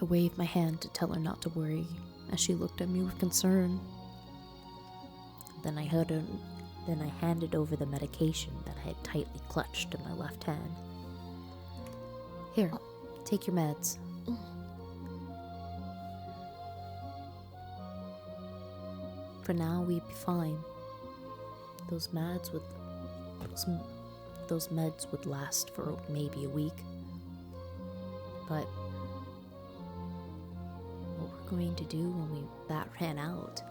I waved my hand to tell her not to worry as she looked at me with concern. Then I handed over the medication that I had tightly clutched in my left hand. Here, take your meds. For now, we'd be fine. Those meds would last for maybe a week. But what we're going to do when that ran out?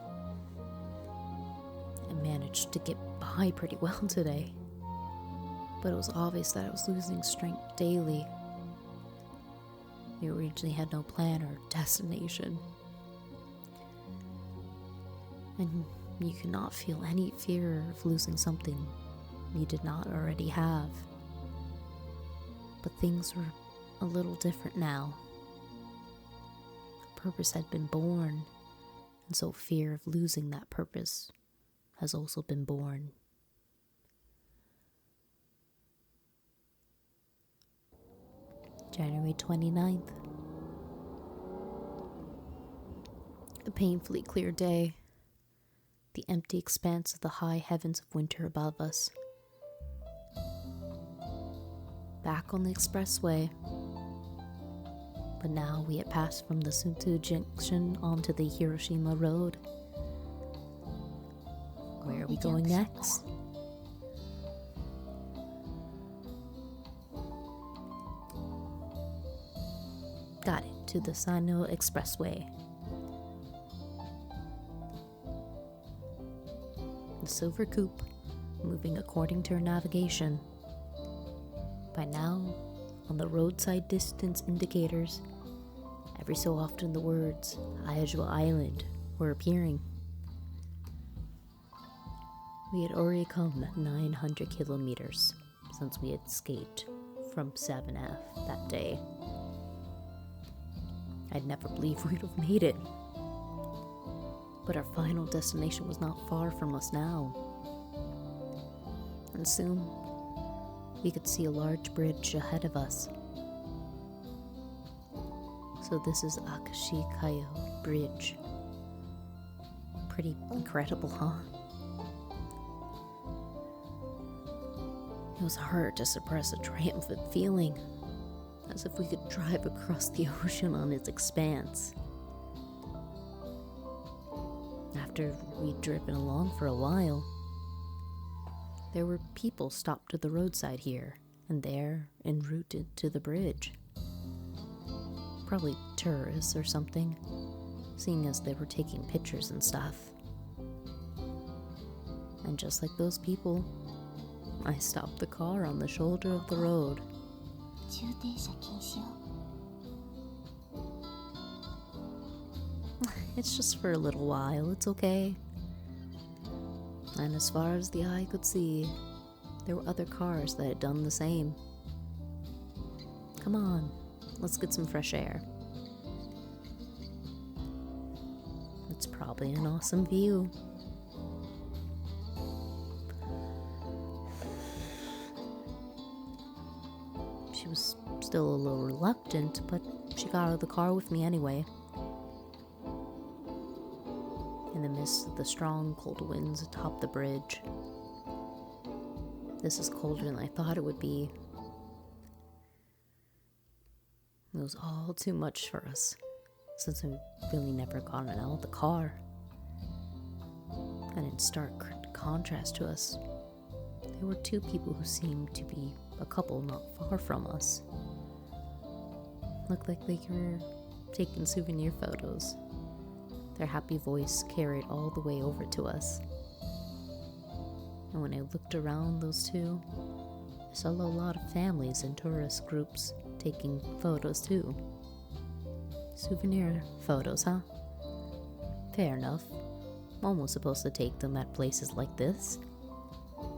I managed to get by pretty well today, but it was obvious that I was losing strength daily. We originally had no plan or destination, and you could not feel any fear of losing something you did not already have. But things were a little different now. A purpose had been born, and so fear of losing that purpose has also been born. January 29th. A painfully clear day. The empty expanse of the high heavens of winter above us. Back on the expressway. But now we had passed from the Sunto Junction onto the Hiroshima Road. Where are we going next? Got it, to the Sino Expressway. The silver coupe, moving according to our navigation, By now, on the roadside distance indicators, every so often the words Ayajua Island were appearing. We had already come 900 kilometers since we had escaped from 7F that day. I'd never believed we'd have made it. But our final destination was not far from us now. And soon, we could see a large bridge ahead of us. So this is Akashikayo Bridge. Pretty incredible, huh? It was hard to suppress a triumphant feeling, as if we could drive across the ocean on its expanse. After we'd driven along for a while, there were people stopped at the roadside here and there en route to the bridge. Probably tourists or something, seeing as they were taking pictures and stuff. And just like those people, I stopped the car on the shoulder of the road. 駐停車禁止よ。 It's just for a little while, it's okay. And as far as the eye could see, there were other cars that had done the same. Come on, let's get some fresh air. It's probably an awesome view. She was still a little reluctant, but she got out of the car with me anyway. In the midst of the strong, cold winds atop the bridge. This is colder than I thought it would be. It was all too much for us, since we've really never gotten out of the car. And in stark contrast to us, there were two people who seemed to be a couple not far from us. Looked like they were taking souvenir photos. Their happy voice carried all the way over to us. And when I looked around those two, I saw a lot of families and tourist groups taking photos too. Souvenir photos, huh? Fair enough. One was supposed to take them at places like this.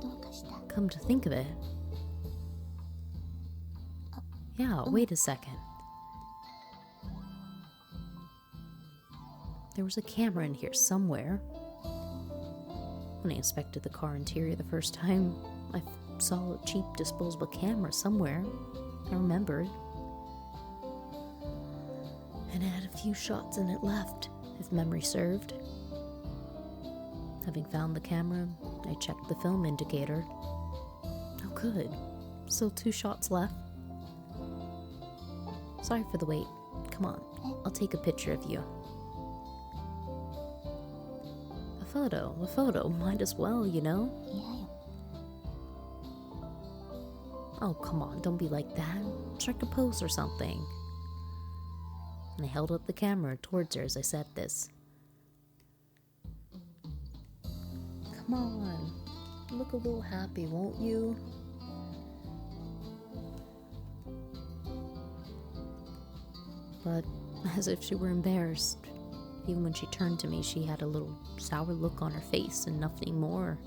どうかした？ Come to think of it. Yeah, wait a second. There was a camera in here somewhere. When I inspected the car interior the first time, I saw a cheap disposable camera somewhere. I remembered. And it had a few shots in it left, if memory served. Having found the camera, I checked the film indicator. Oh good, still 2 shots left. Sorry for the wait. Come on, I'll take a picture of you. A photo, might as well, you know? 嫌よ。 Oh, come on, don't be like that. Strike a pose or something. And I held up the camera towards her as I said this. Come on, look a little happy, won't you? But as if she were embarrassed, even when she turned to me, she had a little sour look on her face and nothing more.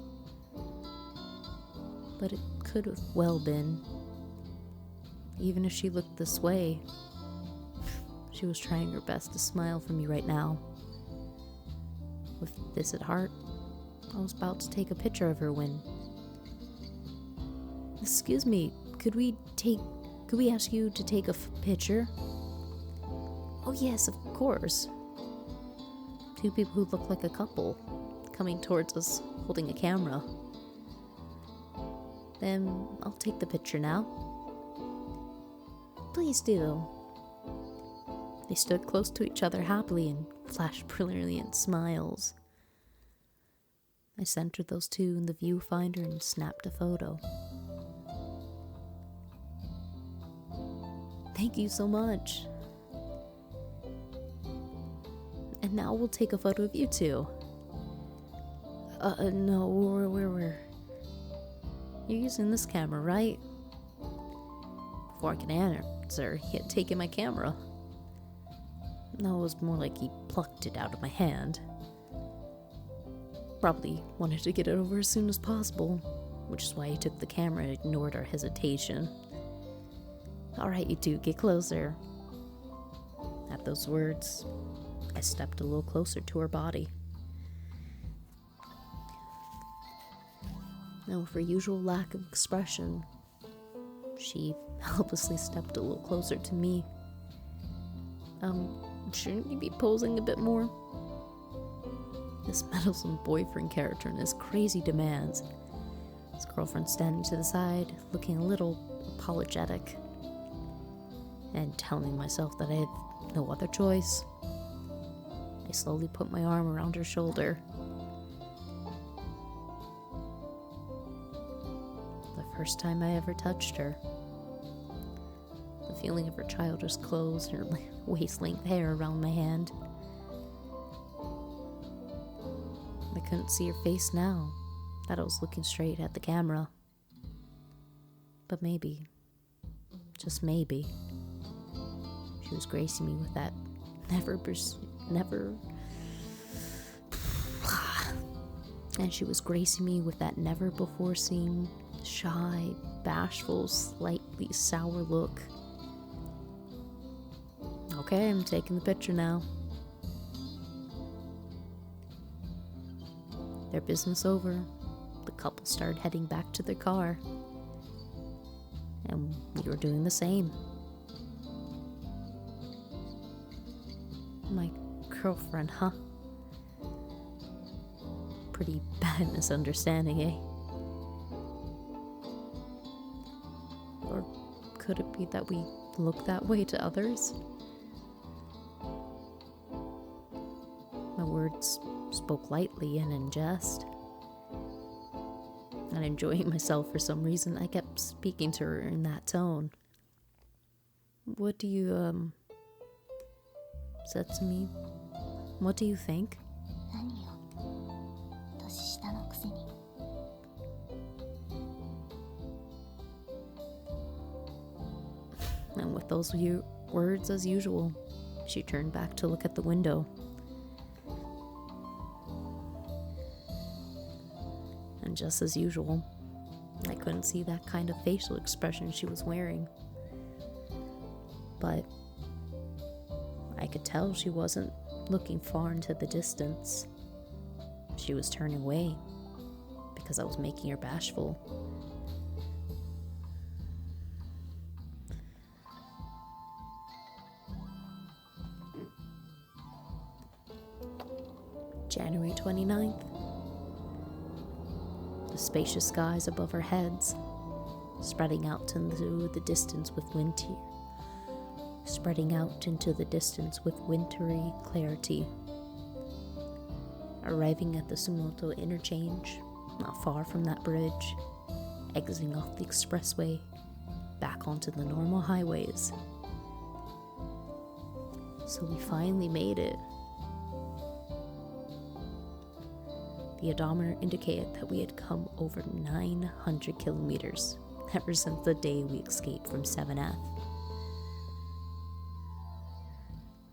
But it could have well been. Even if she looked this way, she was trying her best to smile for me right now. With this at heart, I was about to take a picture of her when... Excuse me, could we ask you to take a picture? Oh yes, of course. 2 people who looked like a couple coming towards us holding a camera. Then I'll take the picture now. Please do. They stood close to each other happily and flashed brilliant smiles. I centered those 2 in the viewfinder and snapped a photo. Thank you so much. And now we'll take a photo of you 2. No, we're... You're using this camera, right? Before I could answer, he had taken my camera. No, it was more like he plucked it out of my hand. Probably wanted to get it over as soon as possible, which is why he took the camera and ignored our hesitation. Alright, you two, get closer. At those words, I stepped a little closer to her body. And with her usual lack of expression, she helplessly stepped a little closer to me. Shouldn't you be posing a bit more? This meddlesome boyfriend character and his crazy demands. His girlfriend standing to the side, looking a little apologetic, and telling myself that I had no other choice. I slowly put my arm around her shoulder. The first time I ever touched her. The feeling of her childish clothes and her waist-length hair around my hand. I couldn't see her face now, that I was looking straight at the camera. But maybe, just maybe, she was gracing me with that and she was gracing me with that never before seen, shy, bashful, slightly sour look. Okay, I'm taking the picture now. Their business over, the couple started heading back to their car. And we were doing the same. My girlfriend, huh? Pretty bad misunderstanding, eh? Or could it be that we look that way to others? My words spoke lightly and in jest. And enjoying myself for some reason, I kept speaking to her in that tone. What do you, said to me, what do you think? 何よ、年下のくせに。And with those words as usual, she turned back to look at the window. And just as usual, I couldn't see that kind of facial expression she was wearing. But I could tell she wasn't looking far into the distance. She was turning away because I was making her bashful. January 29th. The spacious skies above our heads, spreading out into the distance with wintry clarity. Arriving at the Sumoto interchange, not far from that bridge, exiting off the expressway, back onto the normal highways. So we finally made it. The odometer indicated that we had come over 900 kilometers ever since the day we escaped from 7F.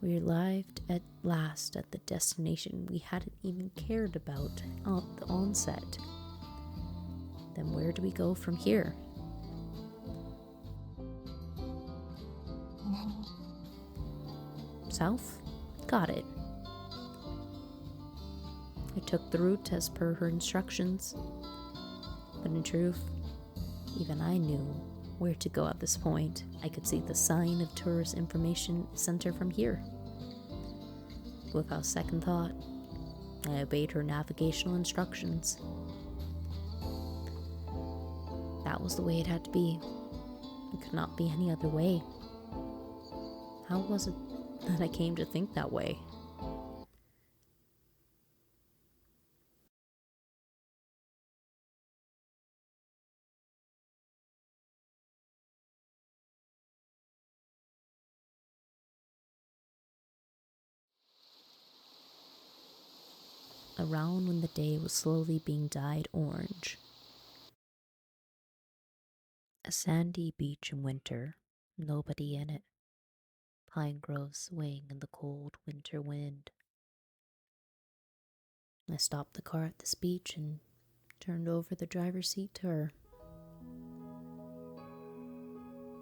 We arrived at last at the destination we hadn't even cared about at the onset. Then where do we go from here? 何？ South? Got it. I took the route as per her instructions, but in truth, even I knew where to go at this point. I could see the sign of Tourist Information Center from here. Without second thought, I obeyed her navigational instructions. That was the way it had to be. It could not be any other way. How was it that I came to think that way? Around when the day was slowly being dyed orange. A sandy beach in winter Nobody in it. Pine groves swaying in the cold winter wind. I stopped the car at this beach and turned over the driver's seat to her.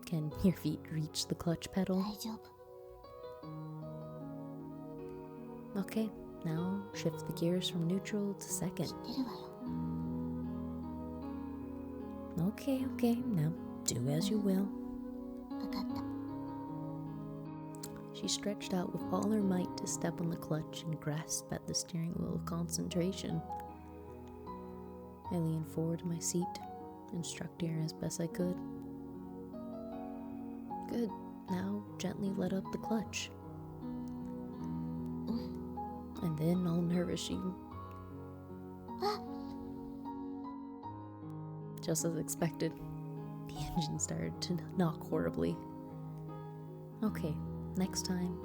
Can your feet reach the clutch pedal? 大丈夫。 Okay, now shift the gears from neutral to 知 second. ってるわよ。 Okay, now do as you will. わかった。 She stretched out with all her might to step on the clutch and grasp at the steering wheel with concentration. I leaned forward in my seat, instructing her as best I could. Good, now gently let up the clutch. And then, all nervous, she... Just as expected, the engine started to knock horribly. Okay, next time,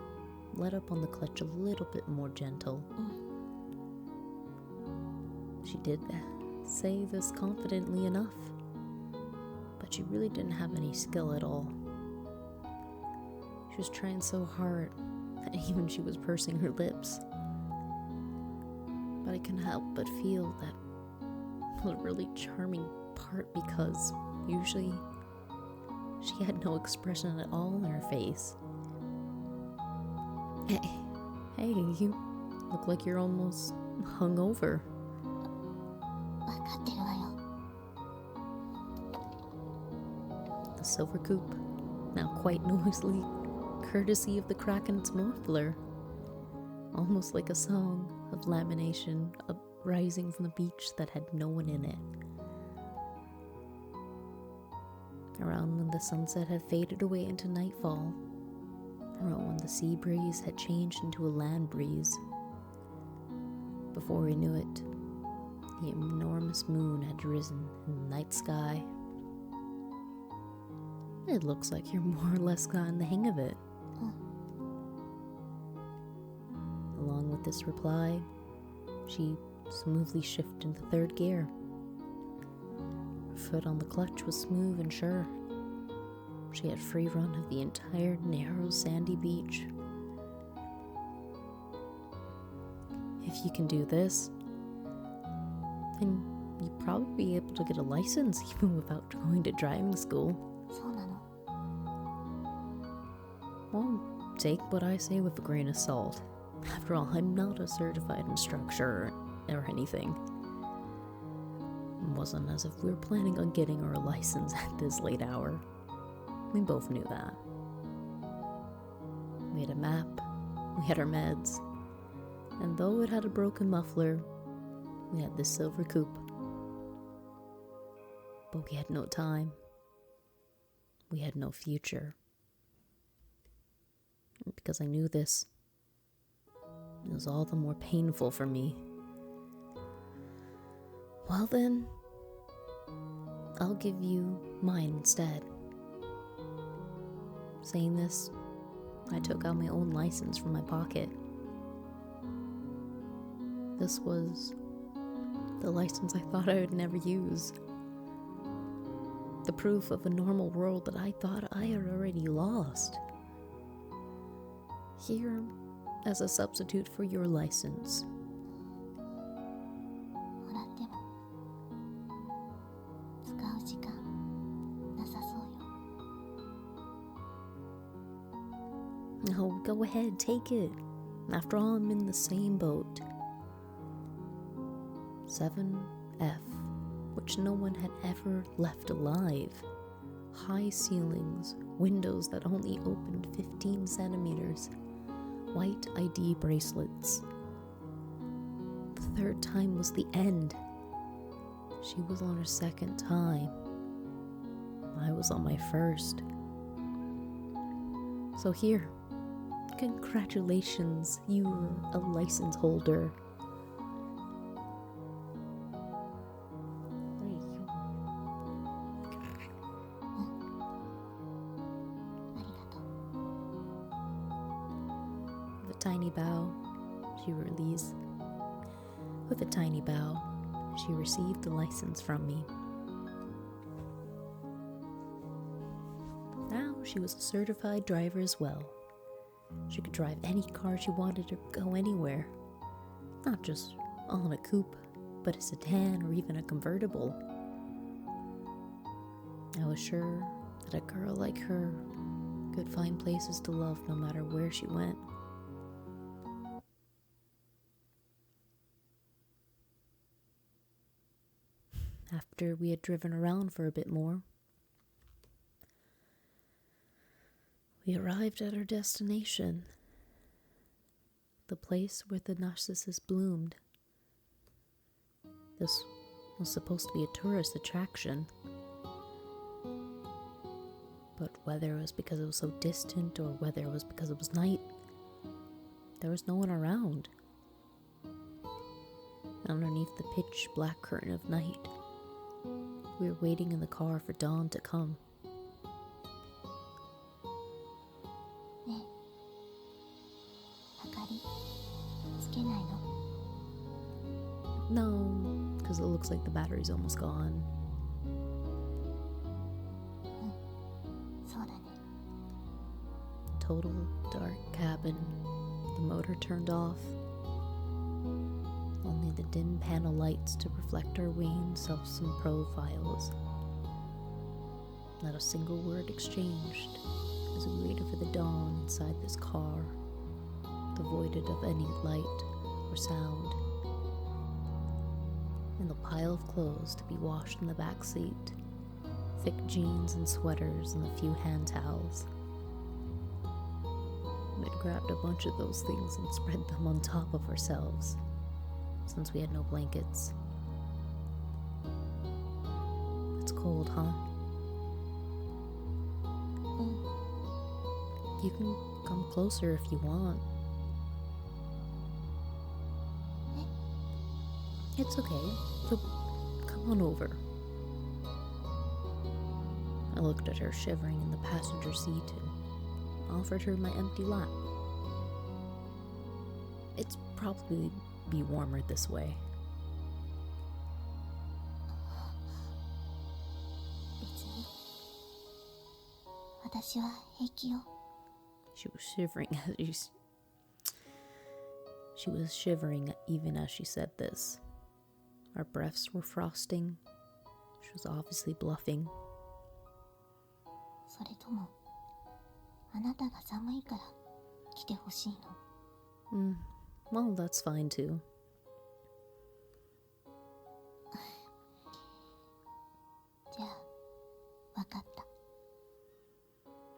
let up on the clutch a little bit more gentle. She did say this confidently enough, but she really didn't have any skill at all. She was trying so hard that even she was pursing her lips. But I couldn't help but feel that was a really charming part, because usually she had no expression at all in her face. Hey, you look like you're almost hungover. わかってるわよ。 The silver coupe, now quite noisily, courtesy of the crack in its muffler, almost like a song of lamination uprising from the beach that had no one in it. Around when the sunset had faded away into nightfall, around when the sea breeze had changed into a land breeze, before we knew it, the enormous moon had risen in the night sky. It looks like you're more or less gotten the hang of it. Along with this reply, she smoothly shifted into third gear. Her foot on the clutch was smooth and sure. She had free run of the entire narrow sandy beach. If you can do this, then you'd probably be able to get a license even without going to driving school. そうなの。 Well, take what I say with a grain of salt. After all, I'm not a certified instructor or anything. It wasn't as if we were planning on getting our license at this late hour. We both knew that. We had a map, we had our meds, and though it had a broken muffler, we had this silver coupe. But we had no time. We had no future. And because I knew this, it was all the more painful for me. Well then, I'll give you mine instead. Saying this, I took out my own license from my pocket. This was the license I thought I would never use. The proof of a normal world that I thought I had already lost. Here, as a substitute for your license. もらっても使う時間なさそうよ。 Oh, go ahead, take it. After all, I'm in the same boat. 7F, which no one had ever left alive. High ceilings, windows that only opened 15 centimeters, white ID bracelets. The third time was the end. She was on her second time. I was on my first. So here, congratulations, you're a license holder. There you go. ありがとう。 With a tiny bow, she released. With a tiny bow, she received the license from me. Now she was a certified driver as well. She could drive any car she wanted or go anywhere. Not just on a coupe, but a sedan or even a convertible. I was sure that a girl like her could find places to love no matter where she went. After we had driven around for a bit more, we arrived at our destination, the place where the Narcissus bloomed. This was supposed to be a tourist attraction, but whether it was because it was so distant or whether it was because it was night, there was no one around. Underneath the pitch black curtain of night, we were waiting in the car for dawn to come. ねえ、明かりつけないの？ No, because it looks like the battery's almost gone. そうだね。 Total dark cabin, the motor turned off. Only the dim panel lights to reflect our wan, self-some profiles. Not a single word exchanged as we waited for the dawn inside this car, devoid of any light or sound. And the pile of clothes to be washed in the back seat, thick jeans and sweaters and a few hand towels. We'd grabbed a bunch of those things and spread them on top of ourselves, since we had no blankets. It's cold, huh? You can come closer if you want. It's okay. So come on over. I looked at her shivering in the passenger seat and offered her my empty lap. It's probably be warmer this way. 別に私は平気よ。 She was shivering She was shivering even as she said this. Our breaths were frosting. She was obviously bluffing. それともあなたが寒いから来てほしいの？ Well, that's fine too. じゃあわかった。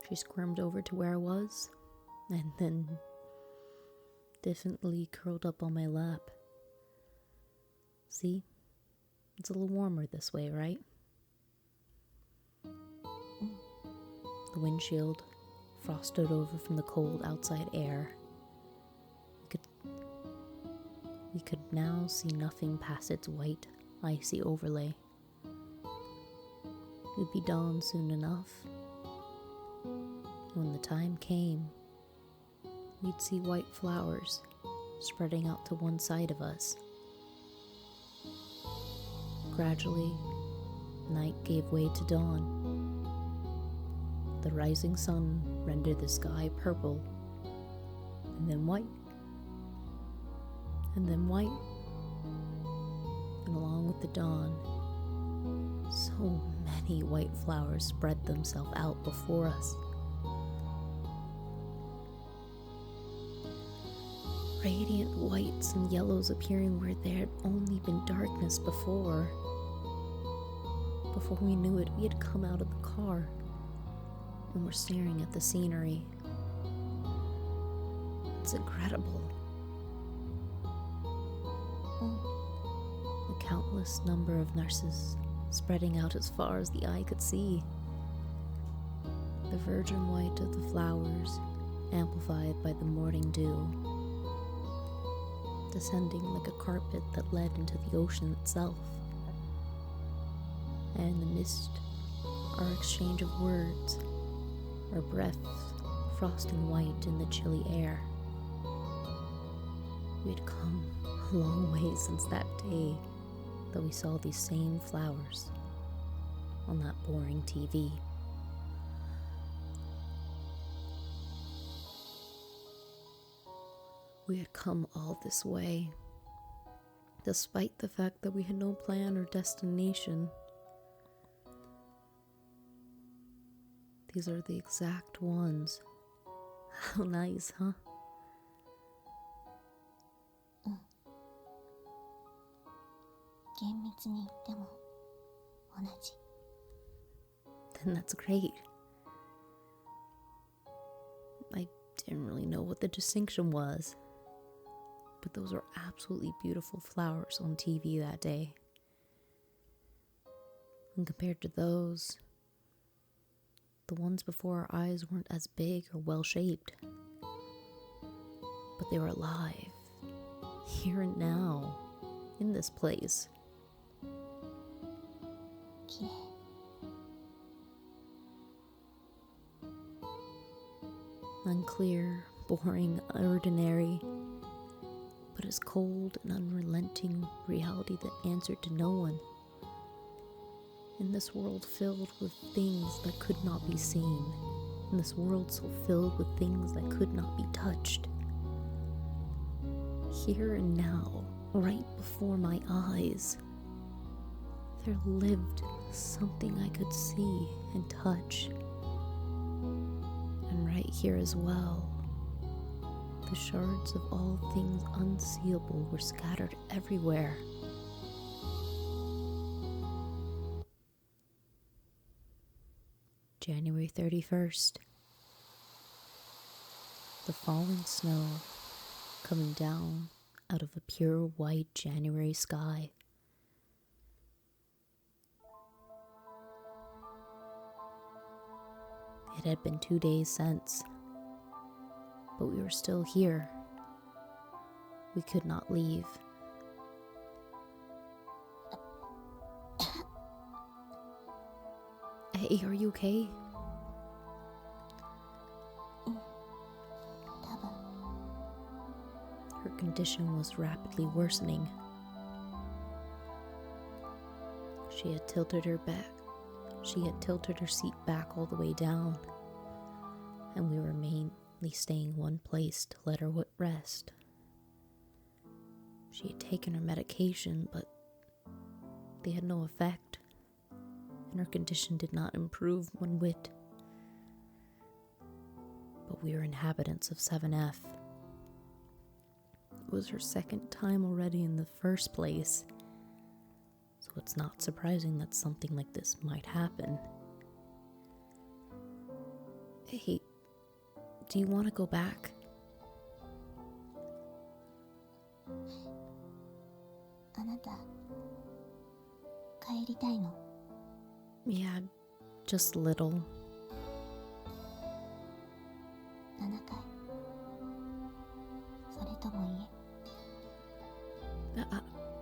She squirmed over to where I was, and then definitely curled up on my lap. See? It's a little warmer this way, right? The windshield frosted over from the cold outside air. We could now see nothing past its white, icy overlay. It would be dawn soon enough. When the time came, we'd see white flowers spreading out to one side of us. Gradually, night gave way to dawn. The rising sun rendered the sky purple, and then white, and then white, and along with the dawn, so many white flowers spread themselves out before us. Radiant whites and yellows appearing where there had only been darkness before. Before we knew it, we had come out of the car and were staring at the scenery. It's incredible. The countless number of narcissus spreading out as far as the eye could see. The virgin white of the flowers amplified by the morning dew, descending like a carpet that led into the ocean itself. And in the mist, our exchange of words, our breaths frosting white in the chilly air. We had come a long way since that day that we saw these same flowers on that boring TV. We had come all this way, despite the fact that we had no plan or destination. These are the exact ones. How nice, huh? 厳密に言っても同じ。 Then that's great. I didn't really know what the distinction was, but those were absolutely beautiful flowers on TV that day. And compared to those, the ones before our eyes weren't as big or well-shaped, but they were alive, here and now, in this place. 綺麗。 Unclear, boring, ordinary, but as cold and unrelenting reality that answered to no one. In this world filled with things that could not be seen, in this world so filled with things that could not be touched. Here and now, right before my eyes, there lived something I could see and touch. And right here as well, the shards of all things unseeable were scattered everywhere. January 31st. The falling snow coming down out of a pure white January sky. It had been 2 days since, but we were still here. We could not leave. Hey, are you okay? 多分。 Her condition was rapidly worsening. She had tilted her seat back all the way down, and we were mainly staying one place to let her rest. She had taken her medication, but they had no effect, and her condition did not improve one whit. But we were inhabitants of 7F. It was her second time already in the first place, so it's not surprising that something like this might happen. Hey, do you want to go back? あなた帰りたいの？ Yeah, just a little. 7回それとも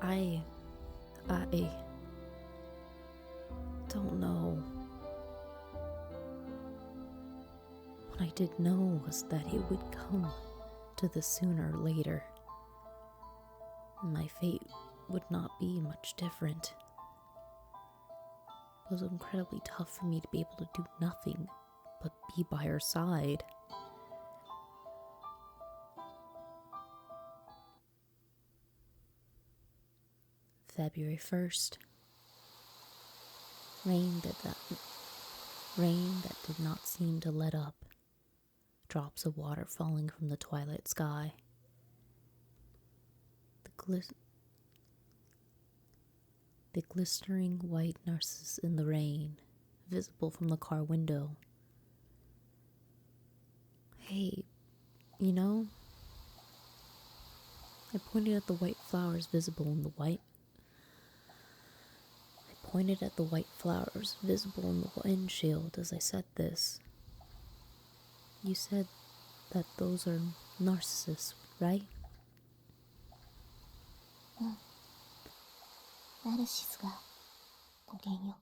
家？ I don't know. What I did know was that it would come to this sooner or later. And my fate would not be much different. It was incredibly tough for me to be able to do nothing but be by her side. February 1st. Rain that did not seem to let up. Drops of water falling from the twilight sky. The glistering white narcissus in the rain, visible from the car window. Hey, you know, I pointed at the white flowers visible in the windshield as I said this. You said that those are narcissus, right? ナルシスが語源よ。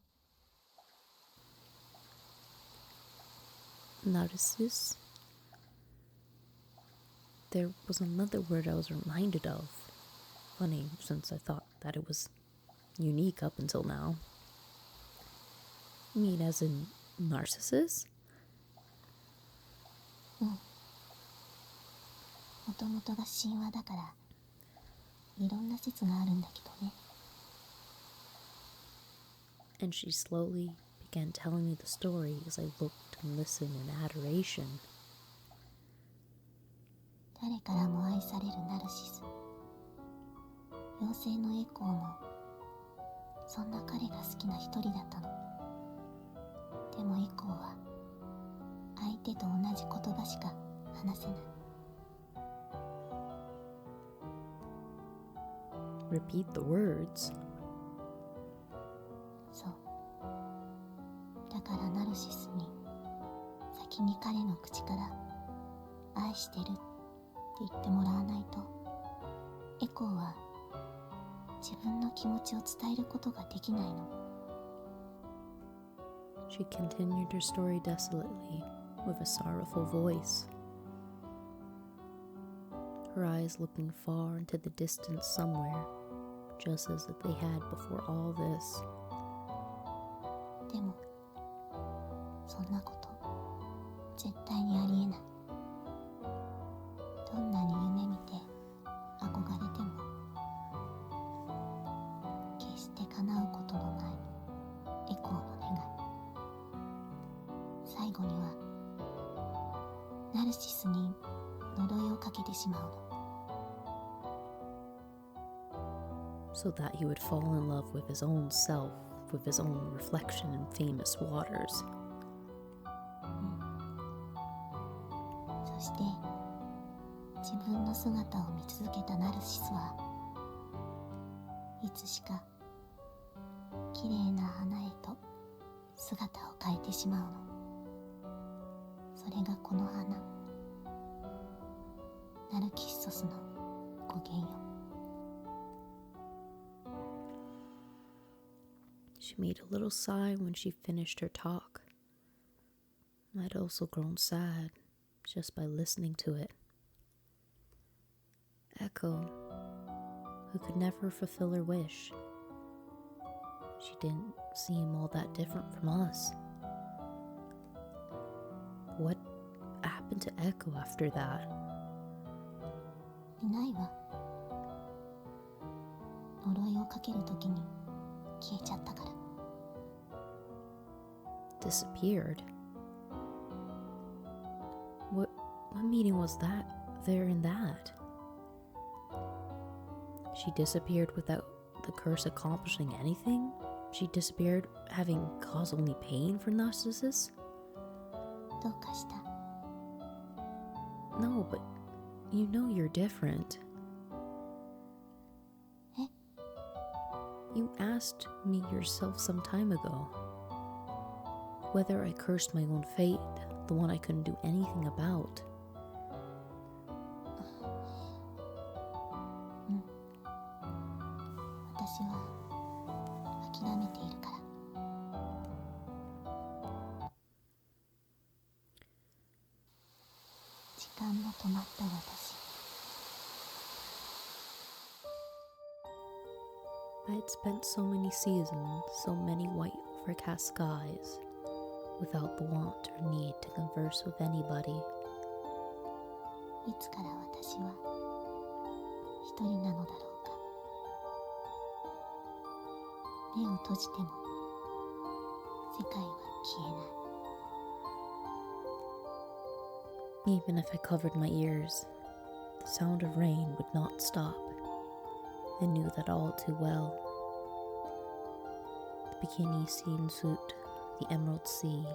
Narcissus? There was another word I was reminded of. Funny, since I thought that it was unique up until now. You mean as in Narcissus? もともとが神話だからいろんな説があるんだけどね。And she slowly began telling me the story as I looked and listened in adoration. 誰からも愛されるナルシス。妖精のエコーもそんな彼が好きな一人だったの。でもエコーは相手と同じ言葉しか話せない。Repeat the words. そう。だからナルシスに先に彼の口から愛してるって言ってもらわないと、エコーは自分の気持ちを伝えることができないの。She continued her story desolately, with a sorrowful voice. Her eyes looking far into the distance somewhere, just as if they had before all this. でも、そんなこと絶対にありえない。どんなに夢見て憧れても決して叶うことのないエコーの願い。最後にはナルシスに呪いをかけてしまうの。So that he would fall in love with his own self, with his own reflection in famous waters. そして自分の姿を見続けたナルシスはいつしか綺麗な花へと姿を変えてしまうの。それがこの花、ナルキッソスの語源よ。She made a little sigh when she finished her talk. I'd also grown sad just by listening to it. Echo, who could never fulfill her wish. She didn't seem all that different from us. What happened to Echo after that? いないわ。呪いをかけるときに消えちゃったから。Disappeared? What meaning was that there in that? She disappeared without the curse accomplishing anything? She disappeared having caused only pain for Narcissus? どうかした？ No, but you know you're different. え？ You asked me yourself some time ago whether I cursed my own fate, the one I couldn't do anything about. 私は諦めているから。時間の止まった私。I had spent so many seasons, so many white overcast skies, without the want or need to converse with anybody. いつから私は一人なのだろうか。目を閉じても世界は消えない。Even if I covered my ears, the sound of rain would not stop. I knew that all too well. The bikini scene suit, the emerald sea,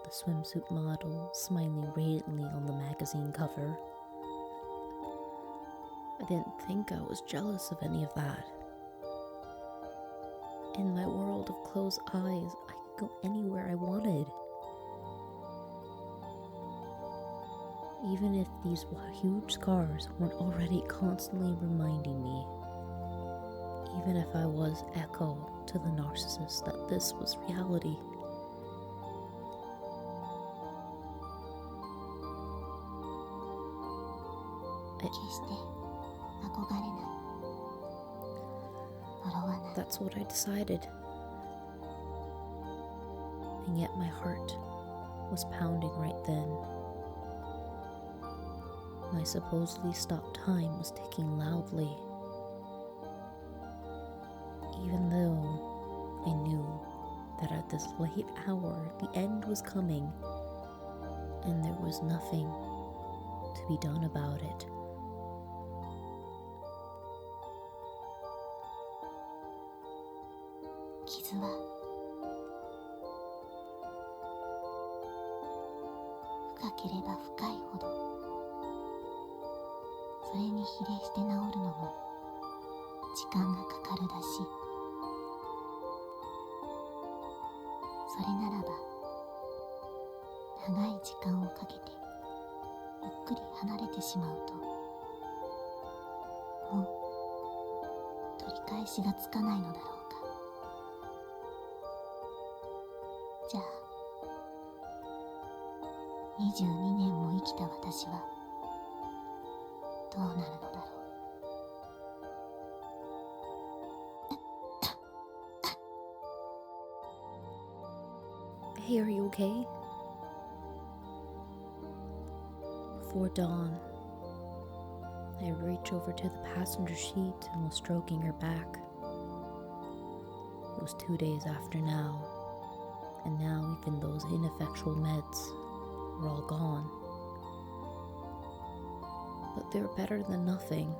the swimsuit model smiling radiantly on the magazine cover. I didn't think I was jealous of any of that. In my world of closed eyes, I could go anywhere I wanted. Even if these huge scars weren't already constantly reminding me. Even if I was echo to the Narcissus that this was reality. That's what I decided. And yet my heart was pounding right then. My supposedly stopped time was ticking loudly, even though I knew that at this late hour the end was coming and there was nothing to be done about it. Kizu wa深ければ深いほどそれに比例して治るのも時間がかかるらしい。それならば長い時間をかけてゆっくり離れてしまうともう取り返しがつかないのだろうか。じゃあ22年も生きた私はどうなるのだろう。Hey, are you okay? Before dawn, I reached over to the passenger seat and was stroking her back. It was 2 days after now, and now even those ineffectual meds were all gone. But they were better than nothing.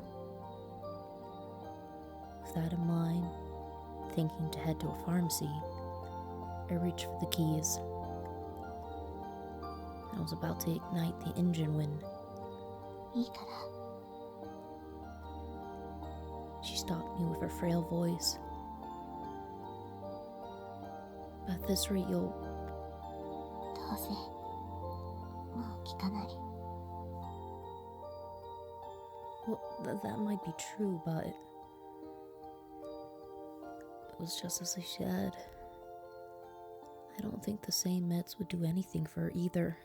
With that in mind, thinking to head to a pharmacy, I reached for the keys. I was about to ignite the engine when いいから she stopped me with her frail voice. At this rate, you'll... どうせもう聞かない。 Well, that might be true, but... It was just as I said. I don't think the same meds would do anything for her either.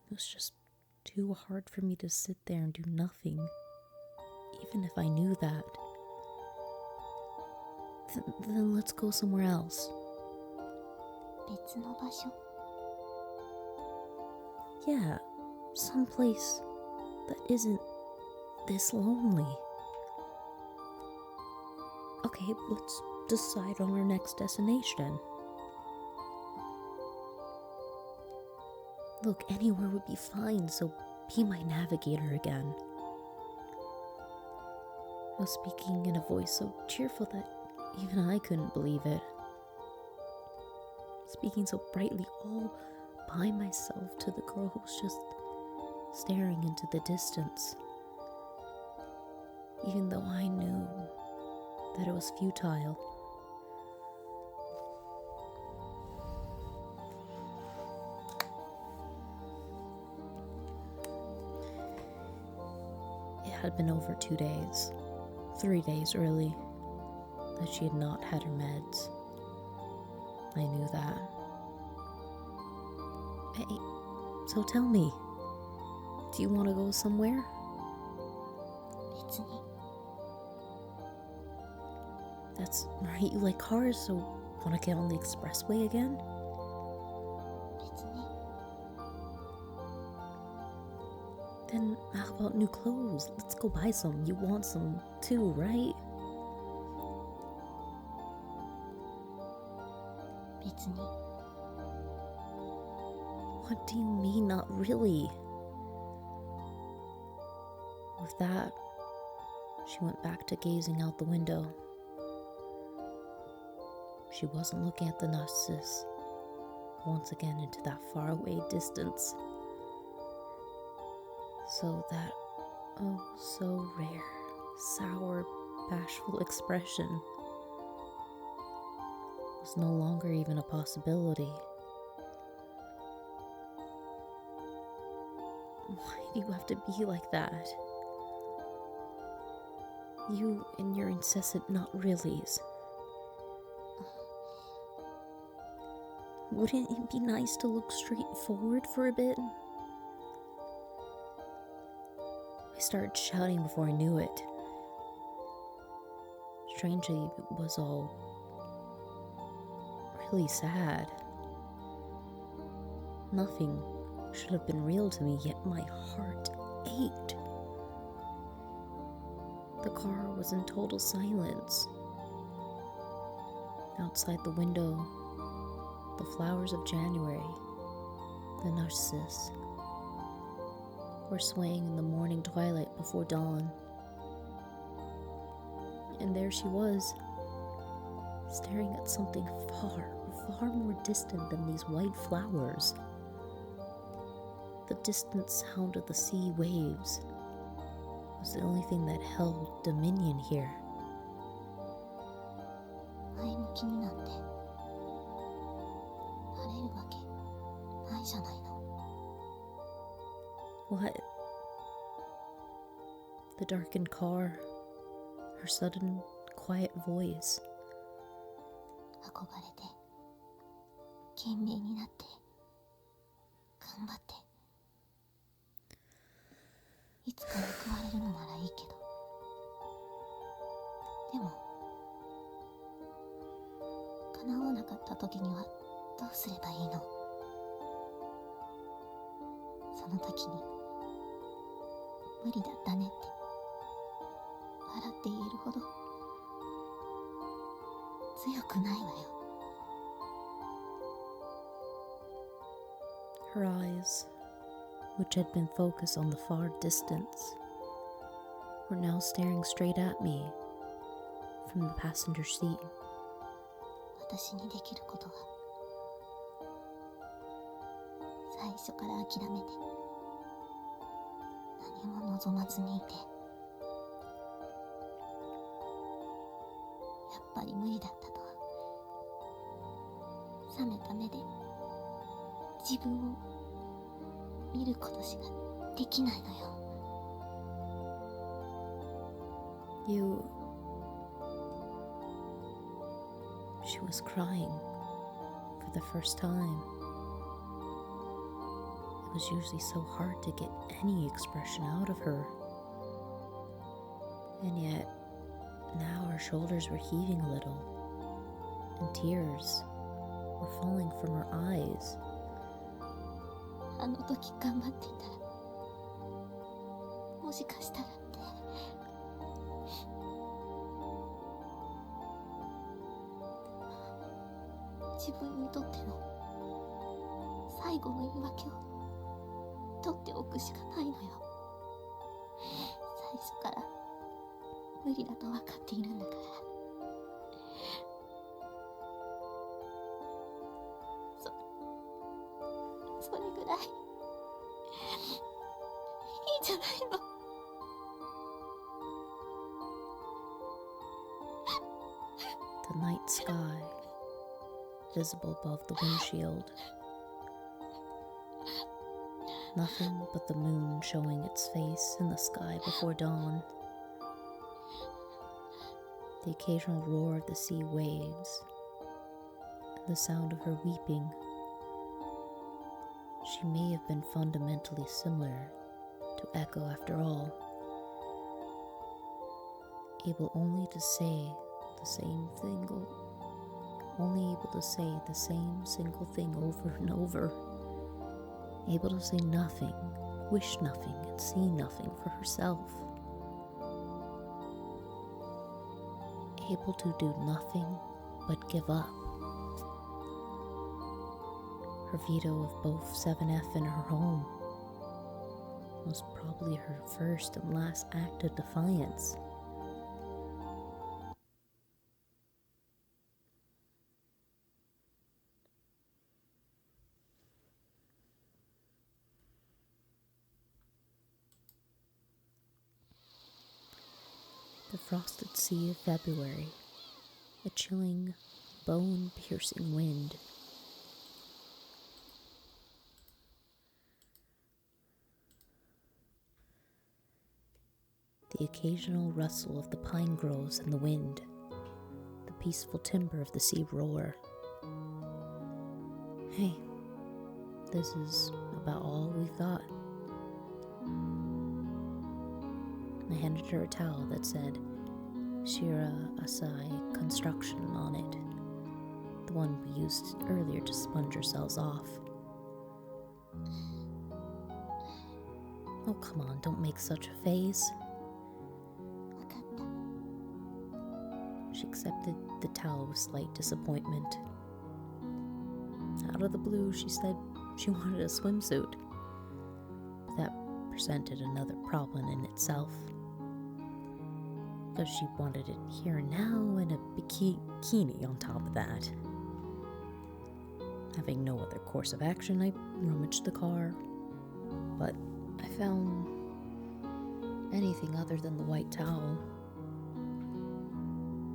It was just too hard for me to sit there and do nothing, even if I knew that. Then let's go somewhere else. 別の場所 Yeah, someplace that isn't this lonely. Okay, let's decide on our next destination. Look, anywhere would be fine, so be my navigator again. I was speaking in a voice so cheerful that even I couldn't believe it. Speaking so brightly all by myself to the girl who was just staring into the distance. Even though I knew that it was futile. It had been over 2 days, 3 days early, that she had not had her meds. I knew that. Hey, so tell me, do you want to go somewhere? 別に That's right, you like cars, so wanna get on the expressway again? 別に Then how about new clothes? Let's go buy some. You want some too, right? 別に What do you mean, not really? With that, she went back to gazing out the window. She wasn't looking at the Narcissu, once again into that faraway distance. So that, oh so rare, sour, bashful expression was no longer even a possibility. Why do you have to be like that? You and your incessant not reallys. Wouldn't it be nice to look straight forward for a bit? I started shouting before I knew it. Strangely, it was all really sad. Nothing should have been real to me, yet my heart ached. The car was in total silence. Outside the window, the flowers of January, the narcissus, were swaying in the morning twilight before dawn. And there she was, staring at something far, far more distant than these white flowers. The distant sound of the sea waves was the only thing that held dominion here. 前向きになってなれるわけないじゃないの。 What? The darkened car, her sudden, quiet voice. 憧れて懸命になって頑張っていつか報われるのならいいけど、でも叶わなかった時にはどうすればいいの。その時に無理だったねって笑って言えるほど強くないわよ。 Her eyes, which had been focused on the far distance, were now staring straight at me from the passenger seat. 私にできることは最初から諦めて何も望まずにいて、やっぱり無理だったと冷めた目で自分を見ることしかできないのよ。 She was crying for the first time. It was usually so hard to get any expression out of her. And yet, now her shoulders were heaving a little, and tears were falling from her eyes. あの時頑張っていたらもしかしたらって自分にとっての最後の言い訳を取っておくしかないのよ。最初から無理だと分かっているんだから。それぐらいいいじゃないの。 The night sky, visible above the windshield. Nothing but the moon showing its face in the sky before dawn. The occasional roar of the sea waves, and the sound of her weeping. She may have been fundamentally similar to Echo after all, able only to say the same thing, only able to say the same single thing over and over, able to say nothing, wish nothing, and see nothing for herself, able to do nothing but give up. Her veto of both 7F and her home was probably her first and last act of defiance. The frosted sea of February, a chilling, bone-piercing wind. The occasional rustle of the pine groves in the wind, the peaceful timbre of the sea roar. Hey, this is about all we've got. I handed her a towel that said Shira Asai Construction on it, the one we used earlier to sponge ourselves off. Oh, come on, don't make such a face. わかった。 She accepted the towel with slight disappointment. Out of the blue, she said she wanted a swimsuit. That presented another problem in itself. Because she wanted it here and now and a bikini on top of that. Having no other course of action, I rummaged the car, but I found anything other than the white towel.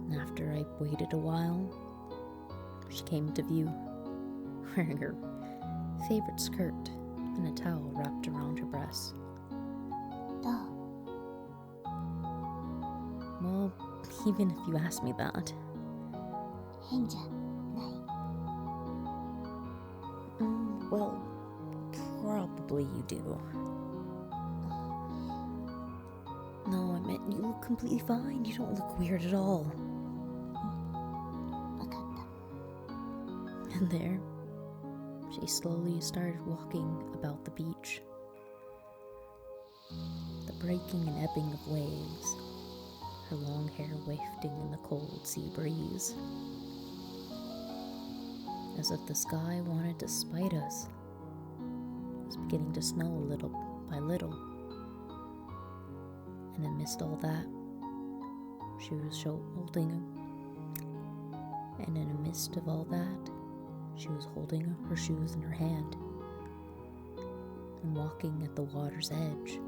And after I waited a while, she came to view, wearing her favorite skirt and a towel wrapped around her breasts. どう？ Well, even if you ask me that. 変じゃない？ Well, probably you do. No, I meant you look completely fine. You don't look weird at all. わかった。 And there, she slowly started walking about the beach. The breaking and ebbing of waves, her long hair wafting in the cold sea breeze. As if the sky wanted to spite us. It was beginning to snow little by little. And amidst all that, she was holding her shoes in her hand and walking at the water's edge,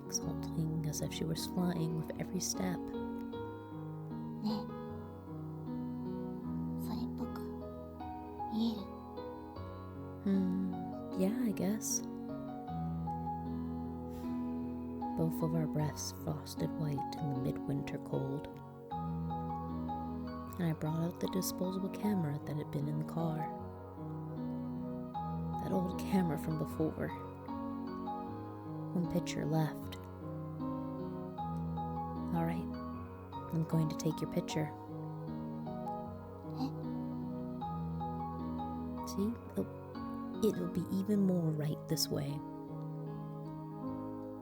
exulting as if she was flying with every step. ねえ、それっぽく見える？ Yeah, I guess. Both of our breaths frosted white in the midwinter cold. And I brought out the disposable camera that had been in the car. That old camera from before. One picture left. Alright, I'm going to take your picture. See? It'll be even more right this way.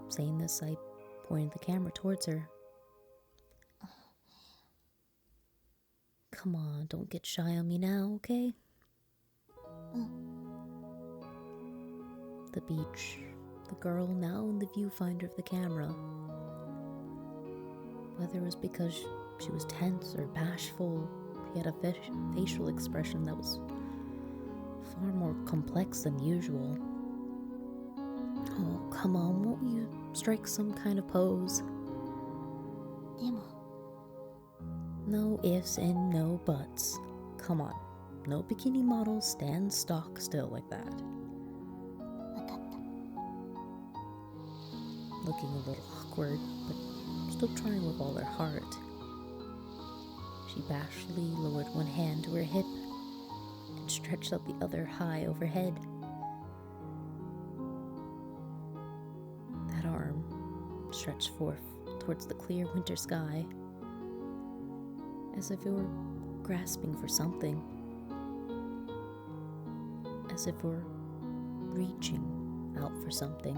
Saying this, I pointed the camera towards her. Come on, don't get shy on me now, okay? The beach, the girl now in the viewfinder of the camera. Whether it was because she was tense or bashful, she had a facial expression that was far more complex than usual. Oh, come on, won't you strike some kind of pose? でも No ifs and no buts. Come on, no bikini model stands stock still like that. わかった。 Looking a little awkward, but still trying with all her heart. She bashfully lowered one hand to her hip and stretched out the other high overhead. That arm stretched forth towards the clear winter sky, as if it were grasping for something, as if it were reaching out for something.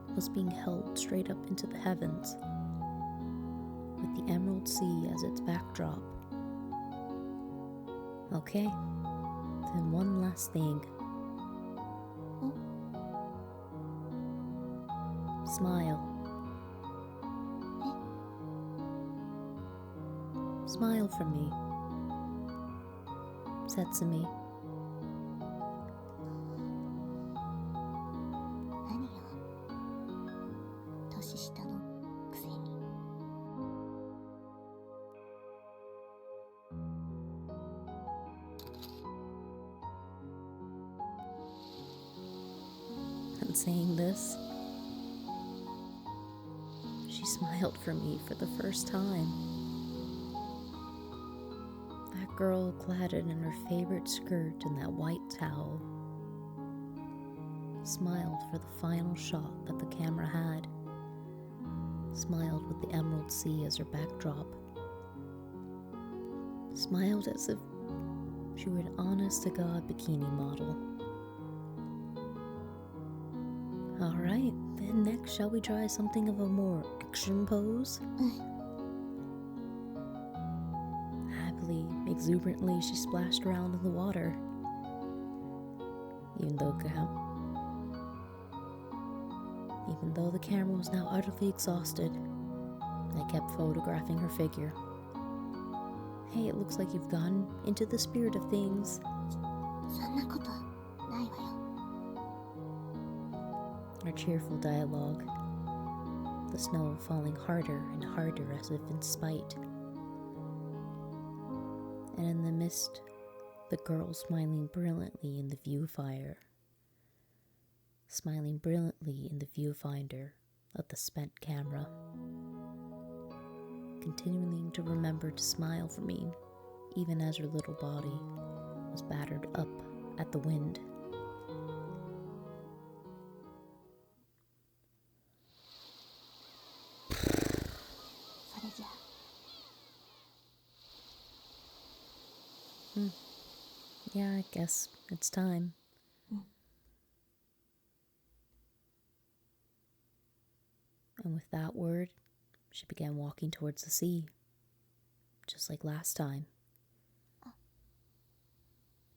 It was being held straight up into the heavens, with the emerald sea as its backdrop. Okay, then one last thing. Smile. Smile for me. Setsumi. 何よ、年下のくせに。 And saying this, she smiled for me for the first time. That girl clad in her favorite skirt and that white towel smiled for the final shot that the camera had. Smiled with the emerald sea as her backdrop. Smiled as if she were an honest-to-God bikini model. Alright, then next, shall we try something of a more action pose? Happily, exuberantly, she splashed around in the water. Even though the camera was now utterly exhausted, I kept photographing her figure. Hey, it looks like you've gone into the spirit of things. そんなことないわよ。 Our cheerful dialogue, the snow falling harder and harder as if in spite. And in the mist, the girl smiling brilliantly in the viewfinder of the spent camera, continuing to remember to smile for me, even as her little body was battered up at the wind. Yeah, I guess it's time. And with that word, she began walking towards the sea, just like last time.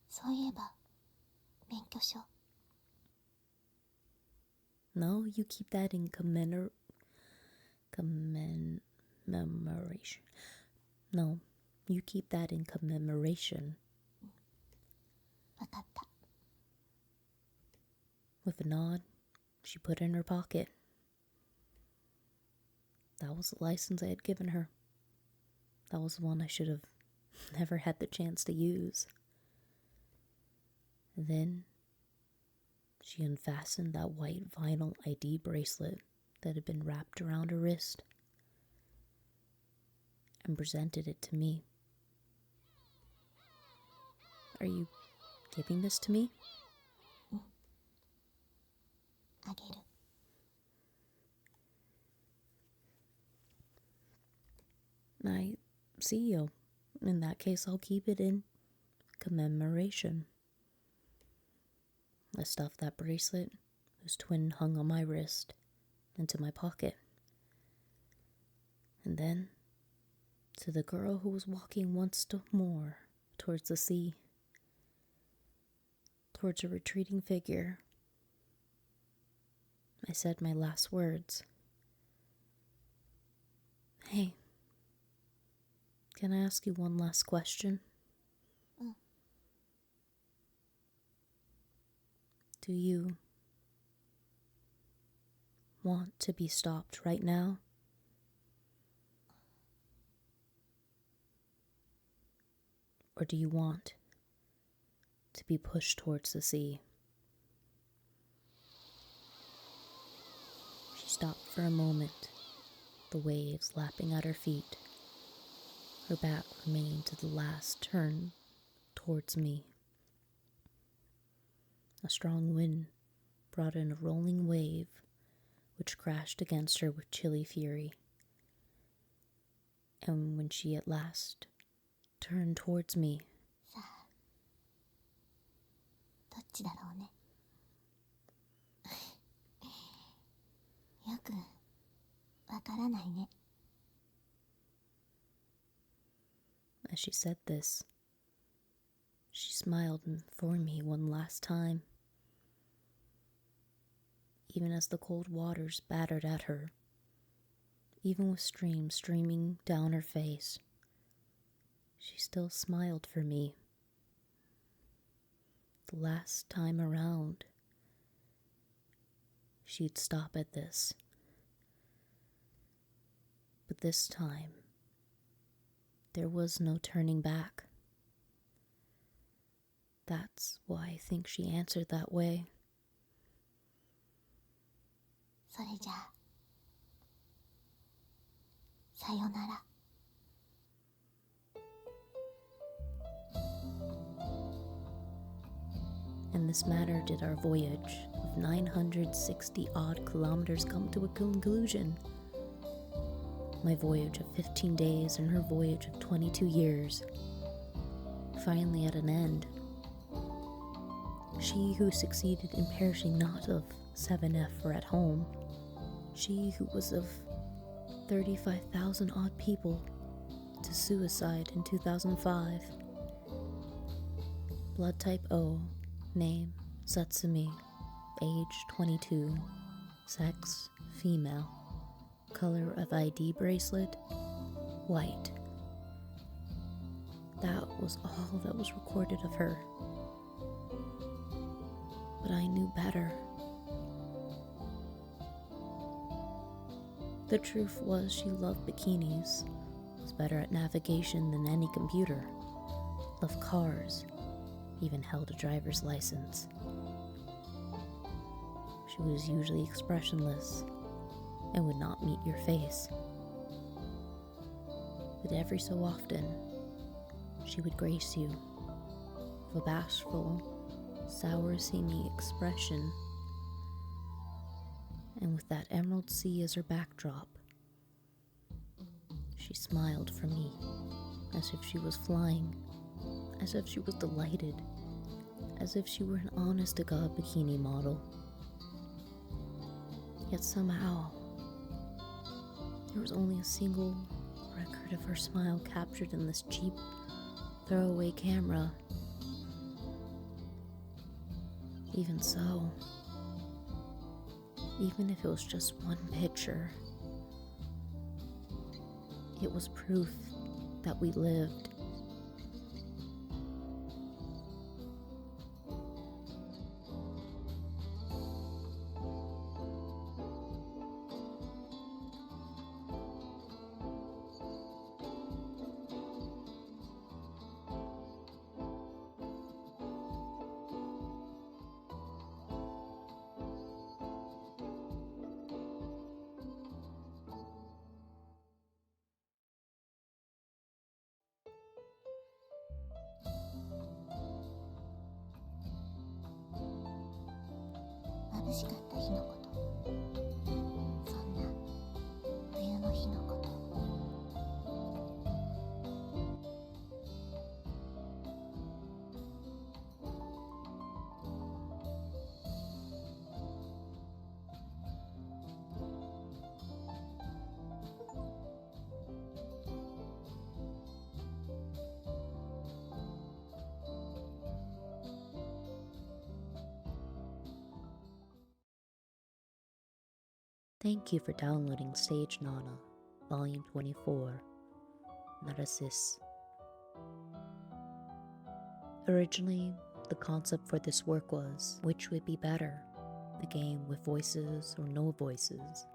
そういえば、免許証。 No, you keep that in commemoration. No, you keep that in commemoration. わかった。 With a nod, she put it in her pocket. That was the license I had given her. That was the one I should have never had the chance to use. And then she unfastened that white vinyl ID bracelet that had been wrapped around her wrist and presented it to me. Are you giving this to me? あげる。 I see you. In that case, I'll keep it in commemoration. I stuffed that bracelet, whose twin hung on my wrist, into my pocket. And then, to the girl who was walking once more towards the sea, towards a retreating figure, I said my last words. Hey, can I ask you one last question? Do you want to be stopped right now? Or do you want to be pushed towards the sea? She stopped for a moment, the waves lapping at her feet. Her back remained to the last turn towards me. A strong wind brought in a rolling wave, which crashed against her with chilly fury. And when she at last turned towards me, さあ、どっちだろうね。よくわからないね。 as she said this, she smiled for me one last time. Even as the cold waters battered at her, even with streams streaming down her face, she still smiled for me. The last time around, she'd stop at this. But this time, there was no turning back. That's why I think she answered that way. それじゃあ、さよなら。 In this manner did our voyage of 960 odd kilometers come to a conclusion. My voyage of 15 days and her voyage of 22 years, finally at an end. She who succeeded in perishing not of 7F were at home, she who was of 35,000 odd people to suicide in 2005. Blood type O, name Satsumi, age 22, sex female, color of ID bracelet white. That was all that was recorded of her. But I knew better. The truth was she loved bikinis, was better at navigation than any computer, loved cars, even held a driver's license. She was usually expressionless and would not meet your face. But every so often, she would grace you with a bashful, sour-seamy expression, and with that emerald sea as her backdrop, she smiled for me as if she was flying, as if she was delighted, as if she were an honest-to-God bikini model. Yet somehow, there was only a single record of her smile captured in this cheap, throwaway camera. Even so, even if it was just one picture, it was proof that we lived.眩しかった日のこと、そんな冬の日のこと。Thank you for downloading Sage Nana, Volume 24, Narcissu. Originally, the concept for this work was which would be better, a game with voices or no voices.